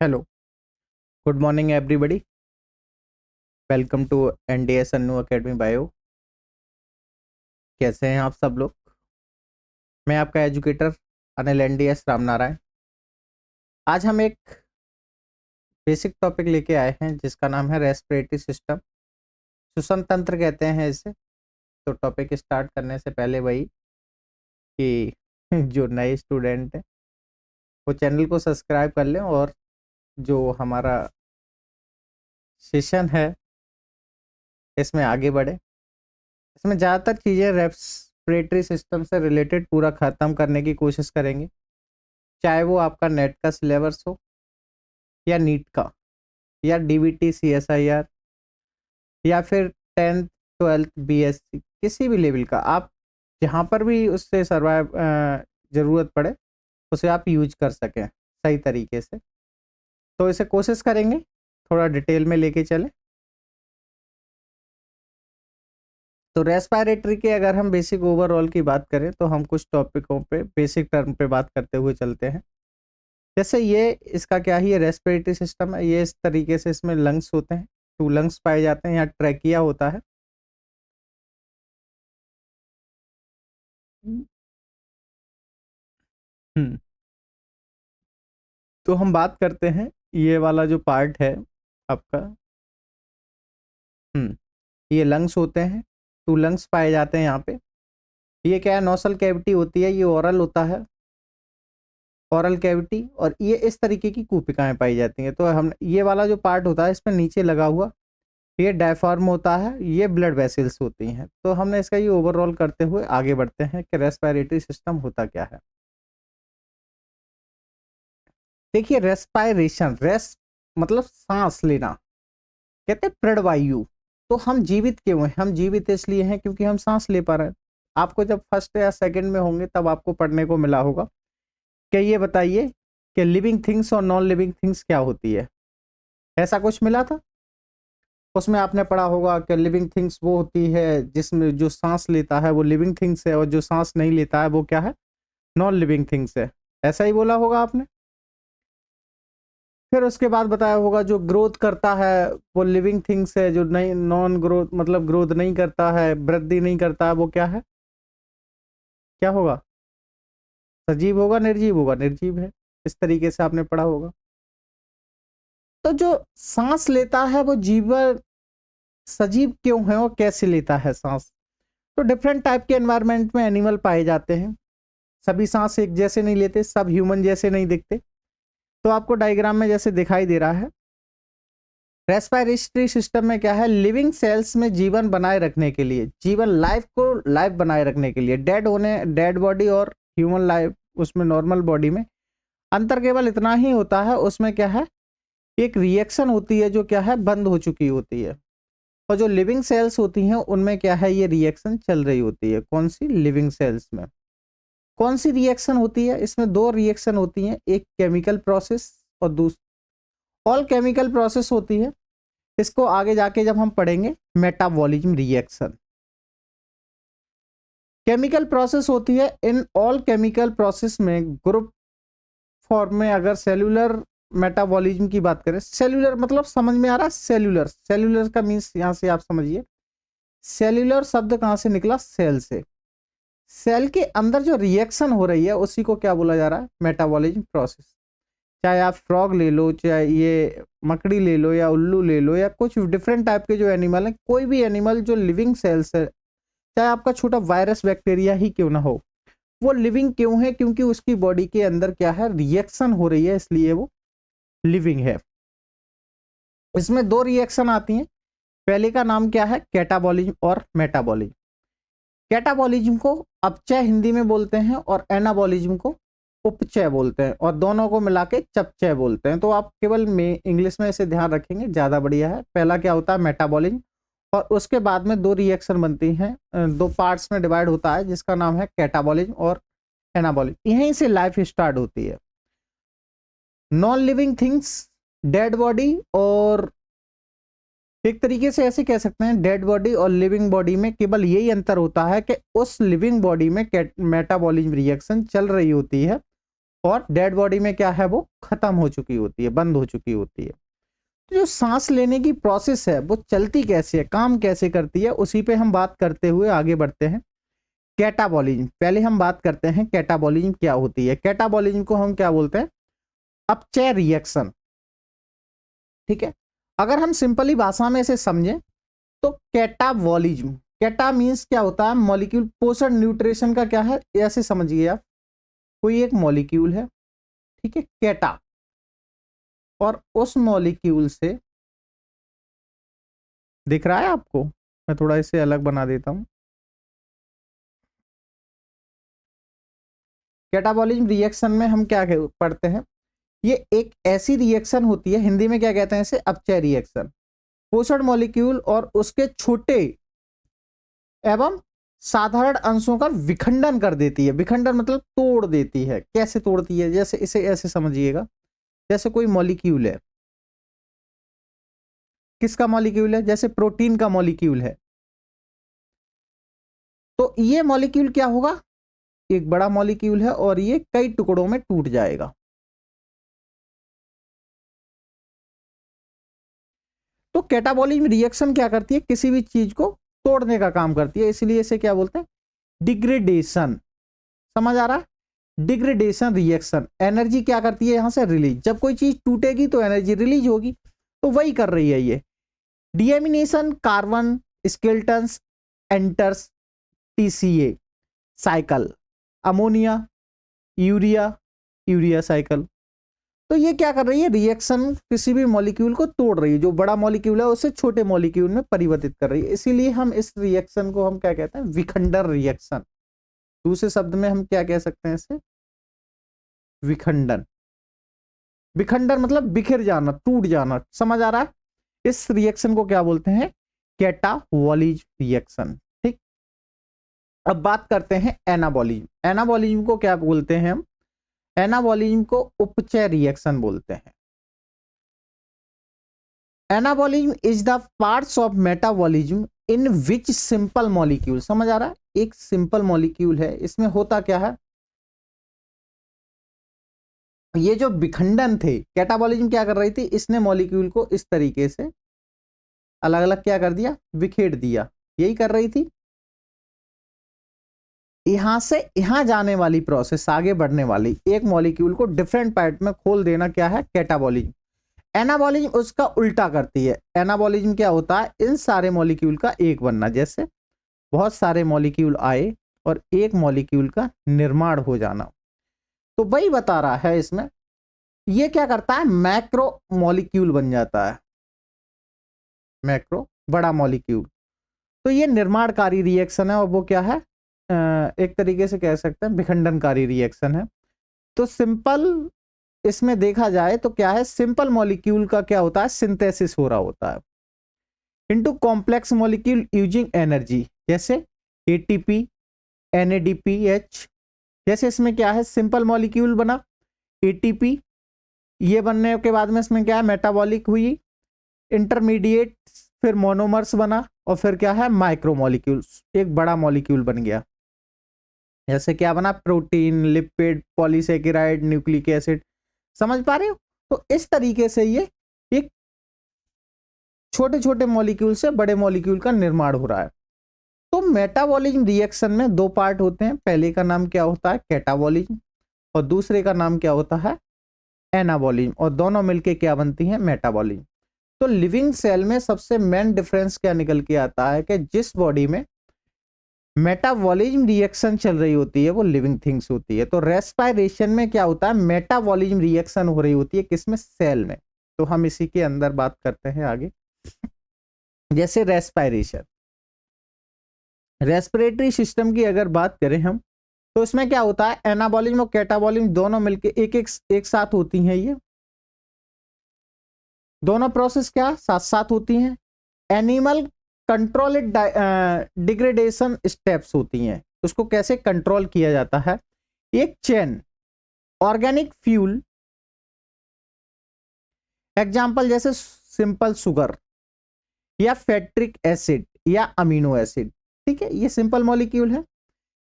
Hello, good morning everybody. Welcome to NDS Annu academy bio. कैसे हैं आप सब लोग? मैं आपका एजुकेटर अनिल एनडीएस रामनारायण। आज हम एक बेसिक टॉपिक लेके आए हैं जिसका नाम है रेस्पिरेटरी सिस्टम, श्वसन तंत्र कहते हैं इसे। तो टॉपिक स्टार्ट करने से पहले वही कि जो नए स्टूडेंट हैं वो चैनल को सब्सक्राइब कर लें और जो हमारा सेशन है इसमें आगे बढ़े। इसमें ज़्यादातर चीज़ें रेस्पिरेटरी सिस्टम से रिलेटेड पूरा ख़त्म करने की कोशिश करेंगे, चाहे वो आपका नेट का सिलेबस हो या नीट का या डीबीटी सीएसआईआर या फिर 10th 12th बीएससी, किसी भी लेवल का आप जहाँ पर भी उससे सर्वाइव ज़रूरत पड़े उसे आप यूज कर सकें सही तरीके से। तो इसे कोशिश करेंगे थोड़ा डिटेल में लेके चलें। तो रेस्पिरेटरी के अगर हम बेसिक ओवरऑल की बात करें तो हम कुछ टॉपिकों पे बेसिक टर्म पे बात करते हुए चलते हैं। जैसे ये इसका क्या है, ये रेस्पिरेटरी सिस्टम है। ये इस तरीके से इसमें लंग्स होते हैं, 2 लंग्स पाए जाते हैं। यहाँ ट्रैकिया होता है। हम्म तो हम बात करते हैं ये वाला जो पार्ट है आपका। ये लंग्स होते हैं, 2 लंग्स पाए जाते हैं यहाँ पे। ये क्या है, नोसल कैविटी होती है, ये ओरल होता है, ओरल कैविटी। और ये इस तरीके की कूपिकाएं पाई जाती हैं। तो हम ये वाला जो पार्ट होता है इसमें नीचे लगा हुआ ये डायफ्राम होता है, ये ब्लड वेसल्स होती हैं। तो हमने इसका ये ओवरऑल करते हुए आगे बढ़ते हैं कि रेस्पिरेटरी सिस्टम होता क्या है। देखिए, रेस्पायरेशन, रेस्ट मतलब सांस लेना, कहते हैं प्राणवायु। तो हम जीवित क्यों हैं? हम जीवित इसलिए हैं क्योंकि हम सांस ले पा रहे हैं। आपको जब फर्स्ट या सेकंड में होंगे तब आपको पढ़ने को मिला होगा कि ये बताइए कि लिविंग थिंग्स और नॉन लिविंग थिंग्स क्या होती है। ऐसा कुछ मिला था उसमें, आपने पढ़ा होगा कि लिविंग थिंग्स वो होती है जिसमें जो सांस लेता है वो लिविंग थिंग्स है, और जो सांस नहीं लेता है वो क्या है, नॉन लिविंग थिंग्स है। ऐसा ही बोला होगा आपने। फिर उसके बाद बताया होगा जो ग्रोथ करता है वो लिविंग थिंग्स है, जो नहीं नॉन ग्रोथ मतलब ग्रोथ नहीं करता है, वृद्धि नहीं करता है, वो क्या है, क्या होगा, सजीव होगा निर्जीव होगा, निर्जीव है। इस तरीके से आपने पढ़ा होगा। तो जो सांस लेता है वो जीवन सजीव क्यों है और कैसे लेता है सांस? तो डिफरेंट टाइप के एनवायरनमेंट में एनिमल पाए जाते हैं। सभी सांस एक जैसे नहीं लेते, सब ह्यूमन जैसे नहीं दिखते। तो आपको डायग्राम में जैसे दिखाई दे रहा है, रेस्पिरेटरी सिस्टम में क्या है, लिविंग सेल्स में जीवन बनाए रखने के लिए, जीवन लाइफ को लाइफ बनाए रखने के लिए, डेड बॉडी और ह्यूमन लाइफ, उसमें नॉर्मल बॉडी में अंतर केवल इतना ही होता है। उसमें क्या है, एक रिएक्शन होती है जो क्या है, बंद हो चुकी होती है। और जो लिविंग सेल्स होती हैं उनमें क्या है, ये रिएक्शन चल रही होती है। कौन सी? लिविंग सेल्स में कौन सी रिएक्शन होती है? इसमें 2 रिएक्शन होती हैं, एक केमिकल प्रोसेस और दूसरी ऑल केमिकल प्रोसेस होती है। इसको आगे जाके जब हम पढ़ेंगे, मेटाबॉलिज्म रिएक्शन। केमिकल प्रोसेस होती है। इन ऑल केमिकल प्रोसेस में ग्रुप फॉर्म में अगर सेलुलर मेटाबॉलिज्म की बात करें, सेलुलर मतलब समझ में आ रहा है, सेलुलर, सेलुलर का मीन्स यहां से आप समझिए, सेल्यूलर शब्द कहां से निकला, सेल से। सेल के अंदर जो रिएक्शन हो रही है उसी को क्या बोला जा रहा है, मेटाबॉलिज्म प्रोसेस। चाहे आप फ्रॉग ले लो, चाहे ये मकड़ी ले लो, या उल्लू ले लो, या कुछ डिफरेंट टाइप के जो एनिमल हैं, कोई भी एनिमल जो लिविंग सेल्स है, चाहे आपका छोटा वायरस बैक्टीरिया ही क्यों ना हो, वो लिविंग क्यों है? क्योंकि उसकी बॉडी के अंदर क्या है, रिएक्शन हो रही है, इसलिए वो लिविंग है। इसमें 2 रिएक्शन आती हैं। पहले का नाम क्या है, कैटाबॉलिज्म और मेटाबॉलिज्म। कैटाबॉलिज्म को अपचय हिंदी में बोलते हैं और एनाबॉलिज्म को उपचय बोलते हैं, और दोनों को मिला के चपचय बोलते हैं। तो आप केवल में इंग्लिश में इसे ध्यान रखेंगे, ज़्यादा बढ़िया है। पहला क्या होता है, मेटाबॉलिज्म, और उसके बाद में 2 रिएक्शन बनती हैं, 2 पार्ट्स में डिवाइड होता है, जिसका नाम है कैटाबॉलिज्म और एनाबॉलिज्म। यहीं से लाइफ स्टार्ट होती है। Non living things, dead body, और एक तरीके से ऐसे कह सकते हैं, डेड बॉडी और लिविंग बॉडी में केवल यही अंतर होता है कि उस लिविंग बॉडी में मेटाबॉलिज्म रिएक्शन चल रही होती है, और डेड बॉडी में क्या है, वो खत्म हो चुकी होती है, बंद हो चुकी होती है। तो जो सांस लेने की प्रोसेस है वो चलती कैसे है, काम कैसे करती है, उसी पे हम बात करते हुए आगे बढ़ते हैं। कैटाबॉलिज्म, पहले हम बात करते हैं कैटाबॉलिज्म क्या होती है। कैटाबॉलिज्म को हम क्या बोलते हैं, अपचय रिएक्शन। ठीक है, अगर हम सिंपली भाषा में इसे समझें तो कैटाबॉलिज्म, कैटा मीन्स क्या होता है, मॉलिक्यूल, पोषण न्यूट्रिशन का क्या है, ऐसे समझिए आप, कोई एक मॉलिक्यूल है, ठीक है, कैटा, और उस मॉलिक्यूल से, दिख रहा है आपको, मैं थोड़ा इसे अलग बना देता हूं। कैटाबॉलिज्म रिएक्शन में हम क्या पढ़ते हैं, ये एक ऐसी रिएक्शन होती है, हिंदी में क्या कहते हैं इसे, अपचय रिएक्शन। पोषण मॉलिक्यूल और उसके छोटे एवं साधारण अंशों का विखंडन कर देती है। विखंडन मतलब तोड़ देती है। कैसे तोड़ती है, जैसे इसे ऐसे समझिएगा, जैसे कोई मॉलिक्यूल है, किसका मॉलिक्यूल है, जैसे प्रोटीन का मॉलिक्यूल है, तो ये मॉलिक्यूल क्या होगा, एक बड़ा मॉलिक्यूल है और ये कई टुकड़ों में टूट जाएगा। तो कैटाबॉलिज्म रिएक्शन क्या करती है, किसी भी चीज को तोड़ने का काम करती है, इसलिए इसे क्या बोलते हैं, डिग्रेडेशन। समझ आ रहा है, डिग्रेडेशन रिएक्शन। एनर्जी क्या करती है यहां से, रिलीज। जब कोई चीज टूटेगी तो एनर्जी रिलीज होगी, तो वही कर रही है ये। Deamination, carbon skeletons enters TCA cycle, ammonia, urea, urea cycle. तो ये क्या कर रही है, रिएक्शन किसी भी मॉलिक्यूल को तोड़ रही है, जो बड़ा मॉलिक्यूल है उसे छोटे मॉलिक्यूल में परिवर्तित कर रही है। इसीलिए हम इस रिएक्शन को हम क्या कहते हैं, विखंडन रिएक्शन। दूसरे शब्द में हम क्या कह सकते हैं इसे, विखंडन। विखंडन मतलब बिखर जाना, टूट जाना। समझ आ रहा है, इस रिएक्शन को क्या बोलते हैं, कैटाबॉलिज्म रिएक्शन। ठीक, अब बात करते हैं एनाबॉलिज्म। एनाबॉलिज्म को क्या बोलते हैं हम, एनाबॉलिज्म को उपचय रिएक्शन बोलते हैं। Anabolism is the parts of metabolism in which simple molecule. समझ आ रहा है, एक सिंपल मॉलिक्यूल है, इसमें होता क्या है, ये जो विखंडन थे, कैटाबॉलिज्म क्या कर रही थी, इसने मॉलिक्यूल को इस तरीके से अलग अलग क्या कर दिया, बिखेर दिया, यही कर रही थी। यहां से यहां जाने वाली प्रोसेस, आगे बढ़ने वाली, एक मॉलिक्यूल को डिफरेंट पार्ट में खोल देना, क्या है, कैटाबॉलिज्म। एनाबॉलिज्म उसका उल्टा करती है। एनाबॉलिज्म क्या होता है, इन सारे मॉलिक्यूल का एक बनना, जैसे बहुत सारे मॉलिक्यूल आए और एक मॉलिक्यूल का निर्माण हो जाना। तो वही बता रहा है इसमें, ये क्या करता है, मैक्रो मॉलिक्यूल बन जाता है, मैक्रो, बड़ा मॉलिक्यूल। तो ये निर्माणकारी रिएक्शन है, और वो क्या है, एक तरीके से कह सकते हैं विखंडनकारी रिएक्शन है। तो सिंपल इसमें देखा जाए तो क्या है, सिंपल मॉलिक्यूल का क्या होता है, सिंथेसिस हो रहा होता है into complex molecule using energy, जैसे एटीपी, एनएडीपीएच। जैसे इसमें क्या है, सिंपल मॉलिक्यूल बना, एटीपी, ये बनने के बाद में इसमें क्या है, मेटाबॉलिक हुई, इंटरमीडिएट, फिर मोनोमर्स बना, और फिर क्या है, माइक्रो मॉलिक्यूल्स, एक बड़ा मॉलिक्यूल बन गया। जैसे क्या बना, protein, lipid, polysaccharide, nucleic acid. समझ पा रहे हो, तो इस तरीके से ये एक छोटे छोटे मॉलिक्यूल से बड़े मॉलिक्यूल का निर्माण हो रहा है। तो मेटाबॉलिज्म रिएक्शन में दो पार्ट होते हैं, पहले का नाम क्या होता है, कैटाबॉलिज्म, और दूसरे का नाम क्या होता है, एनाबॉलिज्म, और दोनों मिलके क्या बनती हैं, मेटाबॉलिज्म। तो लिविंग सेल में सबसे मेन डिफरेंस क्या निकल के आता है कि जिस बॉडी में मेटाबॉलिज्म रिएक्शन चल रही होती है वो लिविंग थिंग्स होती है। तो रेस्पिरेशन में क्या होता है, मेटाबॉलिज्म रिएक्शन हो रही होती है, किसमें, सेल में। तो हम इसी के अंदर बात करते हैं आगे। जैसे रेस्पिरेशन, रेस्पिरेटरी सिस्टम की अगर बात करें हम, तो इसमें क्या होता है, एनाबॉलिज्म और कैटाबॉलिज्म दोनों मिलके एक साथ होती हैं। ये दोनों प्रोसेस क्या साथ साथ होती हैं, एनिमल कंट्रोल्ड डिग्रेडेशन स्टेप्स होती हैं। उसको कैसे कंट्रोल किया जाता है, एक चेन, ऑर्गेनिक फ्यूल, एग्जाम्पल जैसे सिंपल शुगर या फैक्ट्रिक एसिड या अमीनो एसिड। ठीक है, ये सिंपल मॉलिक्यूल है।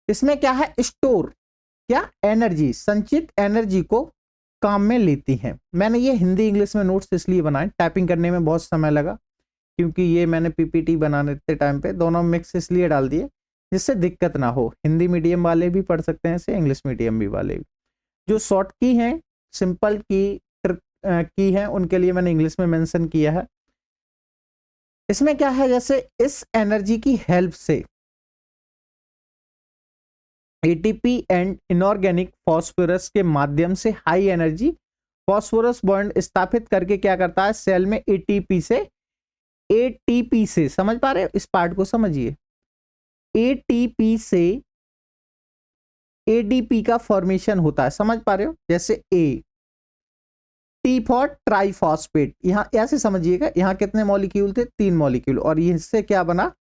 इसमें क्या है, स्टोर, क्या एनर्जी, संचित एनर्जी को काम में लेती हैं। मैंने ये हिंदी इंग्लिश में नोट्स इसलिए बनाए, टाइपिंग करने में बहुत समय लगा क्योंकि ये मैंने पीपीटी बनाने के टाइम पे दोनों मिक्स इसलिए डाल दिए जिससे दिक्कत ना हो। हिंदी मीडियम वाले भी पढ़ सकते हैं इसे, इंग्लिश मीडियम भी वाले भी। जो शॉर्ट की हैं, सिंपल की हैं, उनके लिए मैंने इंग्लिश में मेंशन किया है। इसमें क्या है, जैसे इस एनर्जी की हेल्प से एटीपी एंड इनऑर्गेनिक फॉस्फोरस के माध्यम से हाई एनर्जी फॉस्फोरस बॉन्ड स्थापित करके क्या करता है, सेल में एटीपी से समझ पा रहे हो, इस पार्ट को समझिए, एटीपी से एडीपी का फॉर्मेशन होता है, समझ पा रहे हो। जैसे ए, टी फॉर ट्राइफॉस्फेट, यहां ऐसे समझिएगा, यहां कितने मॉलिक्यूल थे, 3 मॉलिक्यूल, और इससे क्या बना,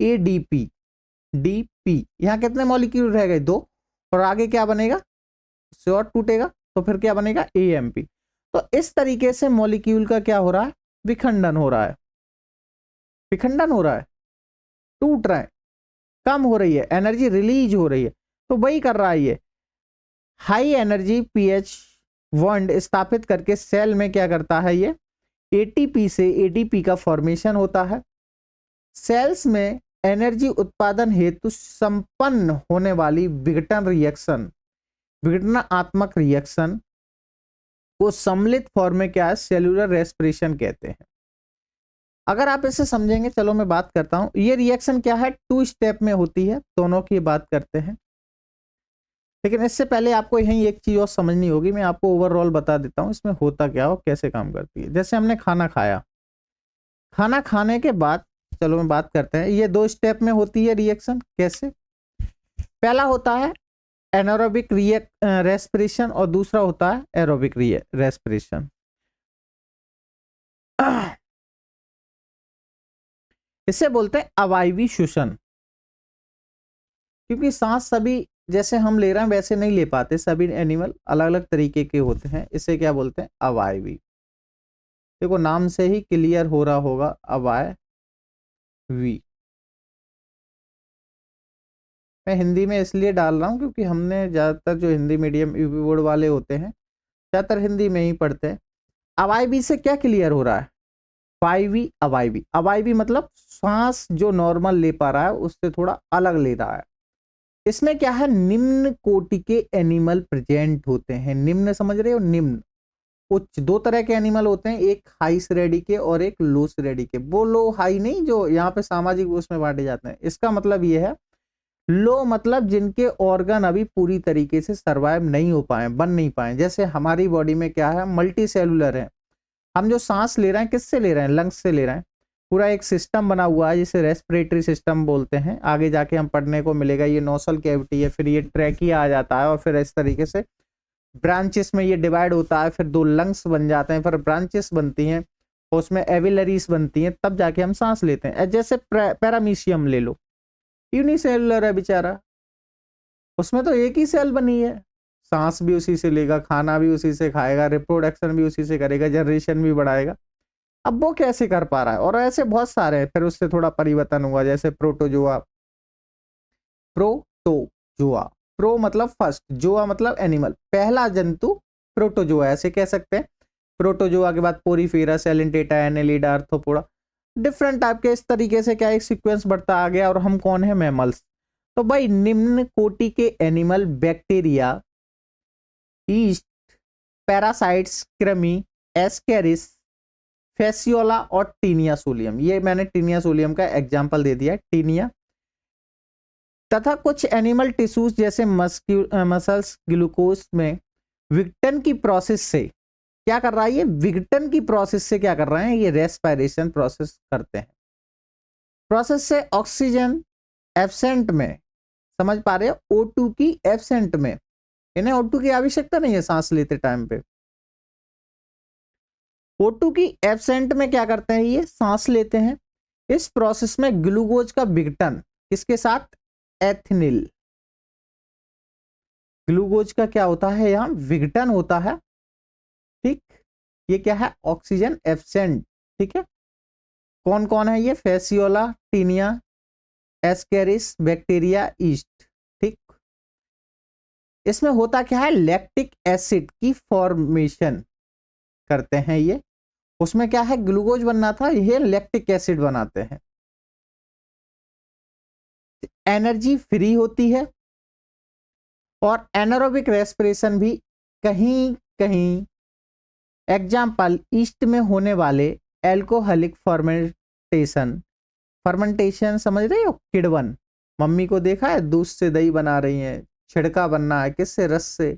एडीपी, डीपी, यहां कितने मॉलिक्यूल रह गए, 2, और आगे क्या बनेगा, इससे और टूटेगा तो फिर क्या बनेगा, एएमपी। तो इस तरीके से मॉलिक्यूल का क्या हो रहा है, विखंडन हो रहा है, विखंडन हो रहा है, टूट रहा है, कम हो रही है, एनर्जी रिलीज हो रही है। तो वही कर रहा है ये, हाई एनर्जी पीएच बॉन्ड स्थापित करके सेल में क्या करता है, ये एटीपी से एडीपी का फॉर्मेशन होता है। सेल्स में एनर्जी उत्पादन हेतु संपन्न होने वाली विघटन रिएक्शन, विघटनात्मक रिएक्शन को सम्मिलित फॉर्म में क्या है, सेल्यूलर रेस्पिरेशन कहते हैं। अगर आप इसे समझेंगे, चलो मैं बात करता हूं, ये रिएक्शन क्या है, 2 स्टेप में होती है, दोनों की बात करते हैं। लेकिन इससे पहले आपको यही एक चीज और समझनी होगी, मैं आपको ओवरऑल बता देता हूं इसमें होता क्या हो, कैसे काम करती है। जैसे हमने खाना खाया, खाना खाने के बाद, चलो मैं बात करते हैं, ये 2 स्टेप में होती है रिएक्शन। कैसे, पहला होता है एनारोबिक रेस्पिरेशन और दूसरा होता है एरोबिक रेस्पिरेशन। इसे बोलते हैं अवायवी श्वसन, क्योंकि सांस सभी जैसे हम ले रहे हैं वैसे नहीं ले पाते, सभी एनिमल अलग अलग तरीके के होते हैं, इसे क्या बोलते हैं, अवायवी। देखो नाम से ही क्लियर हो रहा होगा, अवायवी। मैं हिंदी में इसलिए डाल रहा हूं क्योंकि हमने ज्यादातर जो हिंदी मीडियम यूपी बोर्ड वाले होते हैं ज्यादातर हिंदी में ही पढ़ते हैं। अवायवी से क्या क्लियर हो रहा है, वायवी अवायवी, अवायवी मतलब सांस जो नॉर्मल ले पा रहा है उससे थोड़ा अलग ले रहा है। इसमें क्या है, निम्न कोटि के एनिमल प्रेजेंट होते हैं। निम्न समझ रहे हो, निम्न उच्च, 2 तरह के एनिमल होते हैं, एक हाई श्रेणी के और एक लो श्रेणी के। वो लो हाई नहीं जो यहाँ पे सामाजिक उसमें बांटे जाते हैं, इसका मतलब ये है, लो मतलब जिनके ऑर्गन अभी पूरी तरीके से सरवाइव नहीं हो पाए, बन नहीं पाए। जैसे हमारी बॉडी में क्या है, मल्टी सेलुलर है, हम जो सांस ले रहे हैं किससे ले रहे हैं, लंग्स से ले रहे हैं। पूरा एक सिस्टम बना हुआ है जिसे रेस्पिरेटरी सिस्टम बोलते हैं, आगे जाके हम पढ़ने को मिलेगा। ये नोसल कैविटी है, फिर ये ट्रैकिया आ जाता है, और फिर इस तरीके से ब्रांचेस में ये डिवाइड होता है, फिर 2 लंग्स बन जाते हैं, फिर ब्रांचेस बनती हैं, उसमें एविलरीज बनती हैं, तब जाके हम सांस लेते हैं। जैसे पैरामीशियम ले लो, यूनिसेलुलर है बेचारा, उसमें तो एक ही सेल बनी है, सांस भी उसी से लेगा, खाना भी उसी से खाएगा, रिप्रोडक्शन भी उसी से करेगा, जनरेशन भी बढ़ाएगा। अब वो कैसे कर पा रहा है, और ऐसे बहुत सारे हैं। फिर उससे थोड़ा परिवर्तन हुआ, जैसे प्रोटोजोआ, प्रोटोजोआ, प्रो मतलब फर्स्ट, जोआ मतलब एनिमल, पहला जंतु प्रोटोजोआ ऐसे कह सकते हैं। प्रोटोजोआ के बाद porifera, coelenterata, annelida, arthropoda, different type के, इस तरीके से क्या एक सीक्वेंस बढ़ता आ गया। और हम कौन है, मैमल्स। तो भाई निम्न कोटि के एनिमल बैक्टीरिया, ईस्ट, पैरासाइट्स, कृमि, एस्केरिस, फेसियोला और टीनिया सोलियम, ये मैंने टीनिया सोलियम का एग्जांपल दे दिया, टीनिया, तथा कुछ एनिमल टिश्यूज जैसे मसल्स, ग्लूकोज में विघटन की प्रोसेस से क्या कर रहा है, ये विघटन की प्रोसेस से क्या कर रहे हैं, ये रेस्पिरेशन प्रोसेस करते हैं। प्रोसेस से ऑक्सीजन एब्सेंट में, समझ पा रहे हो, O2 की एब्सेंट में, इन्हें O2 की आवश्यकता नहीं है सांस लेते टाइम पे, O2 की एब्सेंट में क्या करते हैं, ये सांस लेते हैं। इस प्रोसेस में ग्लूकोज का विघटन किसके साथ, एथिनिल, ग्लूकोज का क्या होता है, यहां विघटन होता है। ठीक, ये क्या है, ऑक्सीजन एब्सेंट। ठीक है, कौन कौन है ये, fasciola, taenia, ascaris, bacteria, yeast. ठीक, इसमें होता क्या है, लैक्टिक एसिड की फॉर्मेशन करते हैं ये। उसमें क्या है, ग्लूकोज बनना था, ये लैक्टिक एसिड बनाते हैं। एनर्जी फ्री होती है और एनारोबिक रेस्पिरेशन भी कहीं कहीं, एग्जाम्पल ईस्ट में होने वाले एल्कोहलिक फर्मेंटेशन। फर्मेंटेशन समझ रहे हो, किडवन, मम्मी को देखा है दूध से दही बना रही है, छिड़का बनना है किससे, रस से,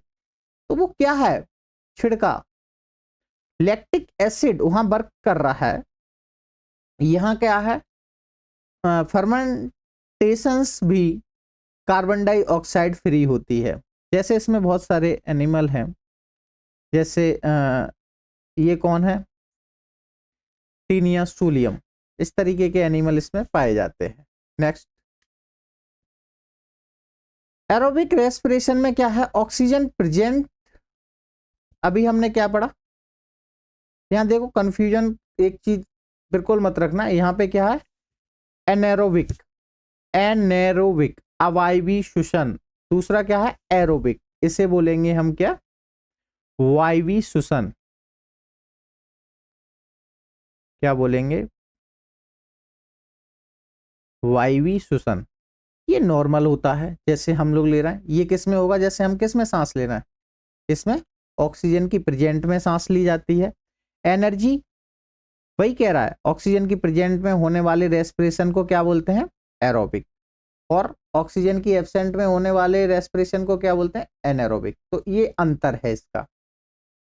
तो वो क्या है, छिड़का। लैक्टिक एसिड वहां वर्क कर रहा है, यहां क्या है, फर्मेंटेशंस भी कार्बन डाइऑक्साइड फ्री होती है। जैसे इसमें बहुत सारे एनिमल हैं, जैसे ये कौन है, टीनिया सूलियम, इस तरीके के एनिमल इसमें पाए जाते हैं। नेक्स्ट, एरोबिक रेस्पिरेशन में क्या है, ऑक्सीजन प्रेजेंट। अभी हमने क्या पढ़ा, यहां देखो कंफ्यूजन, एक चीज बिल्कुल मत रखना, यहां पे क्या है, एनेरोबिक, एनेरोबिक अवायवी श्वसन, दूसरा क्या है एरोबिक, इसे बोलेंगे हम क्या, वायवी श्वसन। क्या बोलेंगे, वायवी श्वसन। ये नॉर्मल होता है, जैसे हम लोग ले रहे हैं, ये किस में होगा, जैसे हम किस में सांस ले रहे हैं, इसमें ऑक्सीजन की प्रेजेंट में सांस ली जाती है। एनर्जी वही कह रहा है, ऑक्सीजन की प्रेजेंट में होने वाले रेस्पिरेशन को क्या बोलते हैं, एरोबिक, और ऑक्सीजन की एब्सेंट में होने वाले रेस्पिरेशन को क्या बोलते हैं, एनारोबिक। तो ये अंतर है इसका।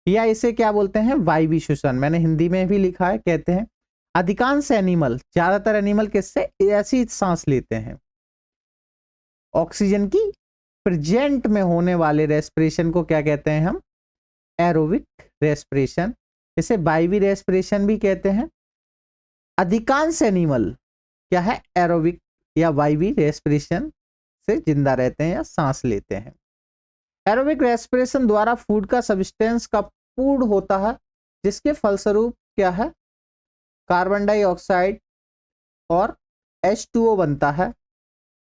या इसे क्या बोलते हैं, वायवी श्वसन, मैंने हिंदी में भी लिखा है, कहते हैं अधिकांश एनिमल, ज्यादातर एनिमल किससे ऐसी सांस लेते हैं, ऑक्सीजन की प्रेजेंट में होने वाले रेस्पिरेशन को क्या कहते हैं हम, एरोबिक रेस्पिरेशन। इसे वायवी रेस्पिरेशन भी कहते हैं। अधिकांश एनिमल क्या है, एरोबिक या वायवी रेस्पिरेशन से जिंदा रहते हैं या सांस लेते हैं। एरोबिक रेस्पिरेशन द्वारा फूड का सब्सटेंस का पूर्ण होता है, जिसके फलस्वरूप क्या है, कार्बन डाइऑक्साइड और H2O बनता है।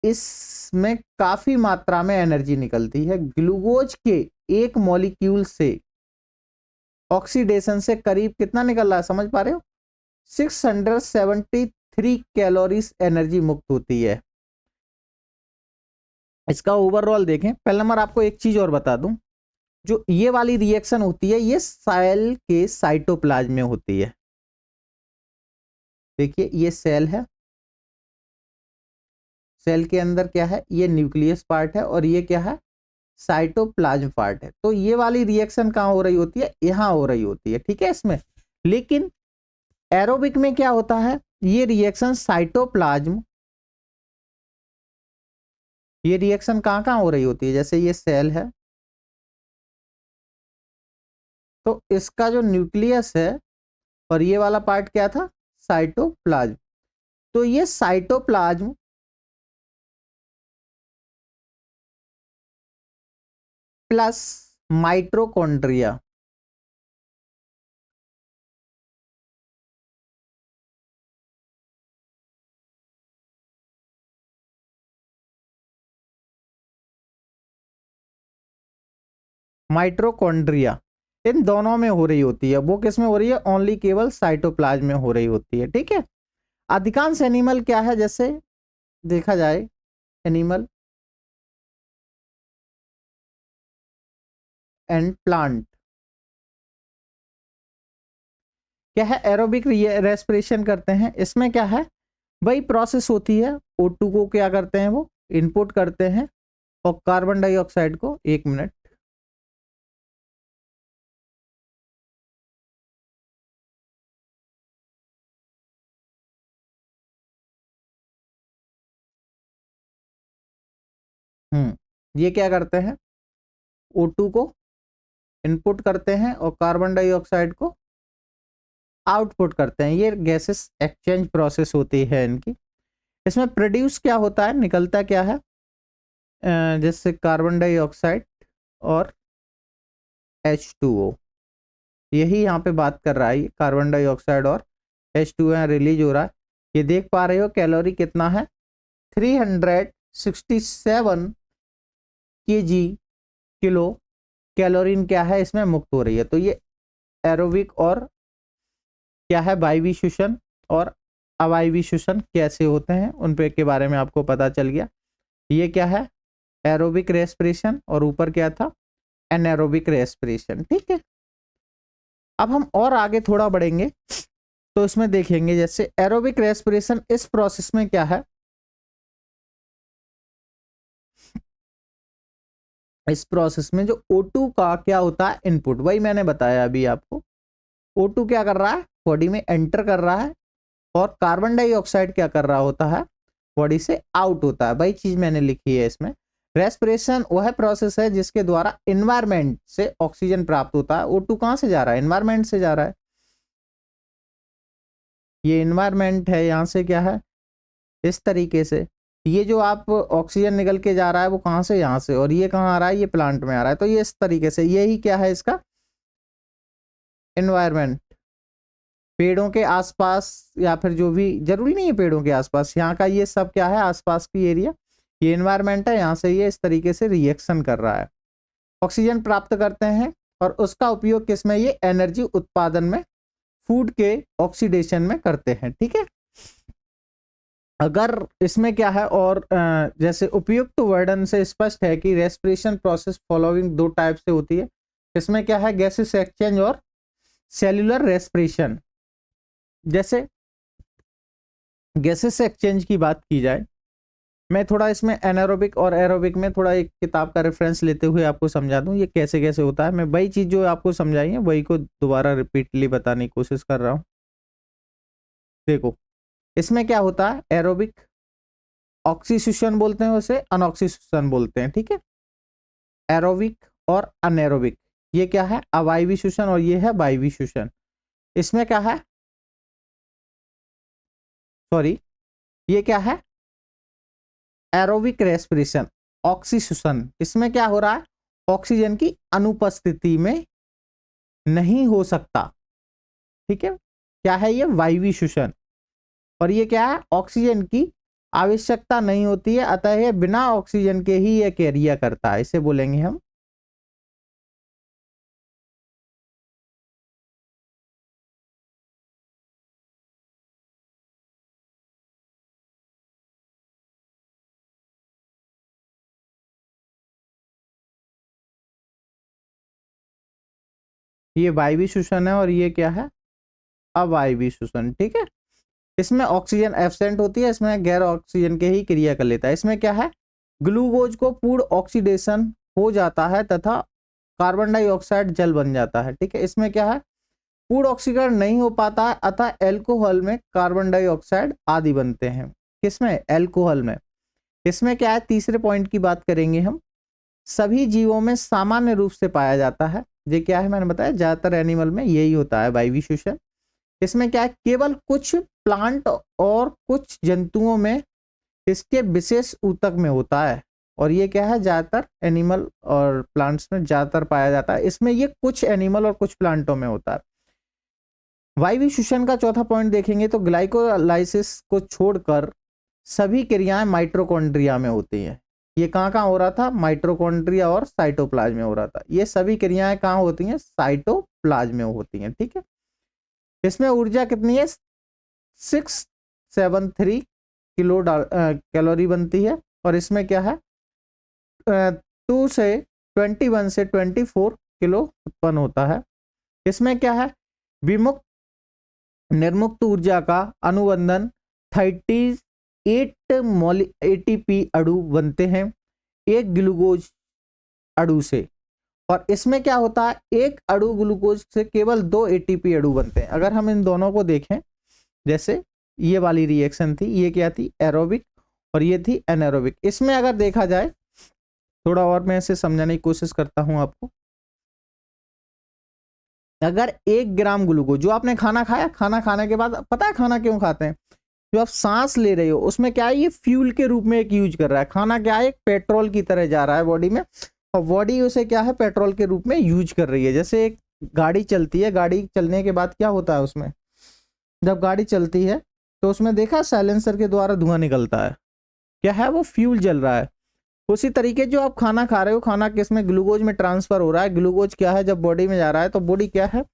इसमें काफी मात्रा में एनर्जी निकलती है। ग्लूकोज के एक मॉलिक्यूल से ऑक्सीडेशन से करीब कितना निकल रहा है, समझ पा रहे हो, 673 कैलोरीज एनर्जी मुक्त होती है। इसका ओवरऑल देखें, पहले नंबर आपको एक चीज और बता दूं, जो ये वाली रिएक्शन होती है ये सेल के साइटोप्लाज्म में होती है। देखिए ये सेल है, सेल के अंदर क्या है, ये न्यूक्लियस पार्ट है और ये क्या है, साइटोप्लाज्म पार्ट है। तो ये वाली रिएक्शन कहां हो रही होती है, यहां हो रही होती है, ठीक है इसमें। लेकिन एरोबिक में क्या होता है, ये रिएक्शन साइटोप्लाज्म, ये रिएक्शन कहां कहां हो रही होती है, जैसे ये सेल है तो इसका जो न्यूक्लियस है और ये वाला पार्ट क्या था, साइटोप्लाज्म। तो ये साइटोप्लाज्म प्लस माइटोकॉन्ड्रिया, माइटोकॉन्ड्रिया, इन दोनों में हो रही होती है। वो किस में हो रही है, ओनली केवल साइटोप्लाज्म में हो रही होती है, ठीक है। अधिकांश एनिमल क्या है, जैसे देखा जाए एनिमल एंड प्लांट, क्या है, एरोबिक रेस्पिरेशन करते हैं। इसमें क्या है, वही प्रोसेस होती है, O2 को क्या करते हैं, वो इनपुट करते हैं और कार्बन डाइऑक्साइड को, एक मिनट, ये क्या करते हैं, O2 को इनपुट करते हैं और कार्बन डाइऑक्साइड को आउटपुट करते हैं। ये गैसेस एक्सचेंज प्रोसेस होती है इनकी। इसमें प्रोड्यूस क्या होता है, निकलता क्या है, जैसे कार्बन डाइऑक्साइड और H2O, यही यहाँ पे बात कर रहा है, कार्बन डाइऑक्साइड और H2O यहाँ रिलीज हो रहा है। ये देख पा रहे हो कैलोरी कितना है, 367 kg किलो कैलोरीन क्या है इसमें मुक्त हो रही है। तो ये एरोबिक और क्या है वायवीय श्वसन और अवायवीय श्वसन कैसे होते हैं उन पे के बारे में आपको पता चल गया। ये क्या है एरोबिक रेस्पिरेशन और ऊपर क्या था एनारोबिक रेस्पिरेशन। ठीक है, अब हम और आगे थोड़ा बढ़ेंगे तो इसमें देखेंगे जैसे एरोबिक रेस्पिरेशन इस प्रोसेस में क्या है, इस प्रोसेस में जो O2 का क्या होता है इनपुट, वही मैंने बताया अभी आपको। O2 क्या कर रहा है बॉडी में एंटर कर रहा है और कार्बन डाइऑक्साइड क्या कर रहा होता है बॉडी से आउट होता है, वही चीज मैंने लिखी है इसमें। रेस्पिरेशन वह प्रोसेस है जिसके द्वारा एनवायरमेंट से ऑक्सीजन प्राप्त होता है। O2 कहां से जा रहा है एनवायरमेंट से जा रहा है, ये एनवायरमेंट है, यहां से क्या है इस तरीके से ये जो आप ऑक्सीजन निकल के जा रहा है वो कहां से यहाँ से, और ये कहाँ आ रहा है ये प्लांट में आ रहा है। तो ये इस तरीके से यही क्या है इसका एनवायरमेंट। पेड़ों के आसपास या फिर जो भी जरूरी नहीं है पेड़ों के आसपास, यहाँ का ये सब क्या है आसपास की एरिया, ये एनवायरमेंट है, यहाँ से ये इस तरीके से रिएक्शन कर रहा है, ऑक्सीजन प्राप्त करते हैं और उसका उपयोग किसमें ये एनर्जी उत्पादन में फूड के ऑक्सीडेशन में करते हैं। ठीक है, अगर इसमें क्या है और जैसे उपयुक्त वर्णन से स्पष्ट है कि रेस्पिरेशन प्रोसेस फॉलोइंग दो टाइप से होती है। इसमें क्या है गैसेस एक्सचेंज और सेल्यूलर रेस्पिरेशन। जैसे गैसेस एक्सचेंज की बात की जाए, मैं थोड़ा इसमें एनारोबिक और एरोबिक में थोड़ा एक किताब का रेफरेंस लेते हुए आपको समझा दूं ये कैसे कैसे होता है। मैं वही चीज जो आपको समझाई है वही को दोबारा रिपीटली बताने की कोशिश कर रहा हूं। देखो इसमें क्या होता है एरोबिक ऑक्सीशन बोलते हैं, उसे अनऑक्सीशन बोलते हैं। ठीक है, एरोबिक और अनएरोबिक ये क्या है अवायवीय श्वसन और ये है वायवीय श्वसन। इसमें क्या है सॉरी ये क्या है एरोबिक रेस्पिरेशन ऑक्सीशन। इसमें क्या हो रहा है ऑक्सीजन की अनुपस्थिति में नहीं हो सकता। ठीक है, क्या है ये वायवीय श्वसन, और ये क्या है ऑक्सीजन की आवश्यकता नहीं होती है, अतः ये बिना ऑक्सीजन के ही ये क्रिया करता है, इसे बोलेंगे हम ये वायवीय श्वसन है और ये क्या है अवायवीय श्वसन। ठीक है, इसमें ऑक्सीजन एब्सेंट होती है, इसमें गैर ऑक्सीजन के ही क्रिया कर लेता है। इसमें क्या है ग्लूकोज को पूर्ण ऑक्सीडेशन हो जाता है तथा कार्बन डाइऑक्साइड जल बन जाता है। ठीक है, इसमें क्या है पूर्ण ऑक्सीकरण नहीं हो पाता है, अतः एल्कोहल में कार्बन डाइऑक्साइड आदि बनते हैं। किसमें एल्कोहल में। इसमें क्या है तीसरे पॉइंट की बात करेंगे हम, सभी जीवों में सामान्य रूप से पाया जाता है। ये क्या है मैंने बताया ज्यादातर एनिमल में यही होता है वायवीय श्वसन। इसमें क्या है केवल कुछ प्लांट और कुछ जंतुओं में इसके विशेष ऊतक में होता है, और ये क्या है ज्यादातर एनिमल और प्लांट्स में ज्यादातर पाया जाता है। इसमें ये कुछ एनिमल और कुछ प्लांटों में होता है। वायवीय श्वसन का चौथा पॉइंट देखेंगे तो ग्लाइकोलाइसिस को छोड़कर सभी क्रियाएं माइटोकॉन्ड्रिया में होती हैं। ये कहाँ कहाँ हो रहा था माइटोकॉन्ड्रिया और साइटोप्लाज्म में हो रहा था। ये सभी क्रियाएं कहाँ होती हैं साइटोप्लाज्म में होती हैं। ठीक है, इसमें ऊर्जा कितनी है 673 किलो कैलोरी बनती है, और इसमें क्या है 2 से 21 से 24 किलो उत्पन्न होता है। इसमें क्या है विमुक्त निर्मुक्त ऊर्जा का अनुबंधन 38 एटीपी अणु बनते हैं एक ग्लूकोज अणु से, और इसमें क्या होता है एक अणु ग्लूकोज से केवल 2 एटीपी अणु बनते हैं। अगर हम इन दोनों को देखें जैसे ये वाली रिएक्शन थी, ये क्या थी एरोबिक और ये थी एनारोबिक। इसमें अगर देखा जाए थोड़ा और मैं इसे समझाने की कोशिश करता हूं आपको। अगर 1 ग्राम ग्लूकोज जो आपने खाना खाया, खाना खाने के बाद पता है खाना क्यों खाते हैं, जो आप सांस ले रहे हो उसमें क्या है ये फ्यूल के रूप में एक यूज कर रहा है। खाना क्या है एक पेट्रोल की तरह जा रहा है बॉडी में, और बॉडी उसे क्या है पेट्रोल के रूप में यूज कर रही है। जैसे एक गाड़ी चलती है, गाड़ी चलने के बाद क्या होता है उसमें जब गाड़ी चलती है तो उसमें देखा साइलेंसर के द्वारा धुआं निकलता है, क्या है वो फ्यूल जल रहा है। उसी तरीके जो आप खाना खा रहे हो, खाना किस में, ग्लूकोज में ट्रांसफर हो रहा है। ग्लूकोज क्या है, जब बॉडी में जा रहा है तो बॉडी क्या है,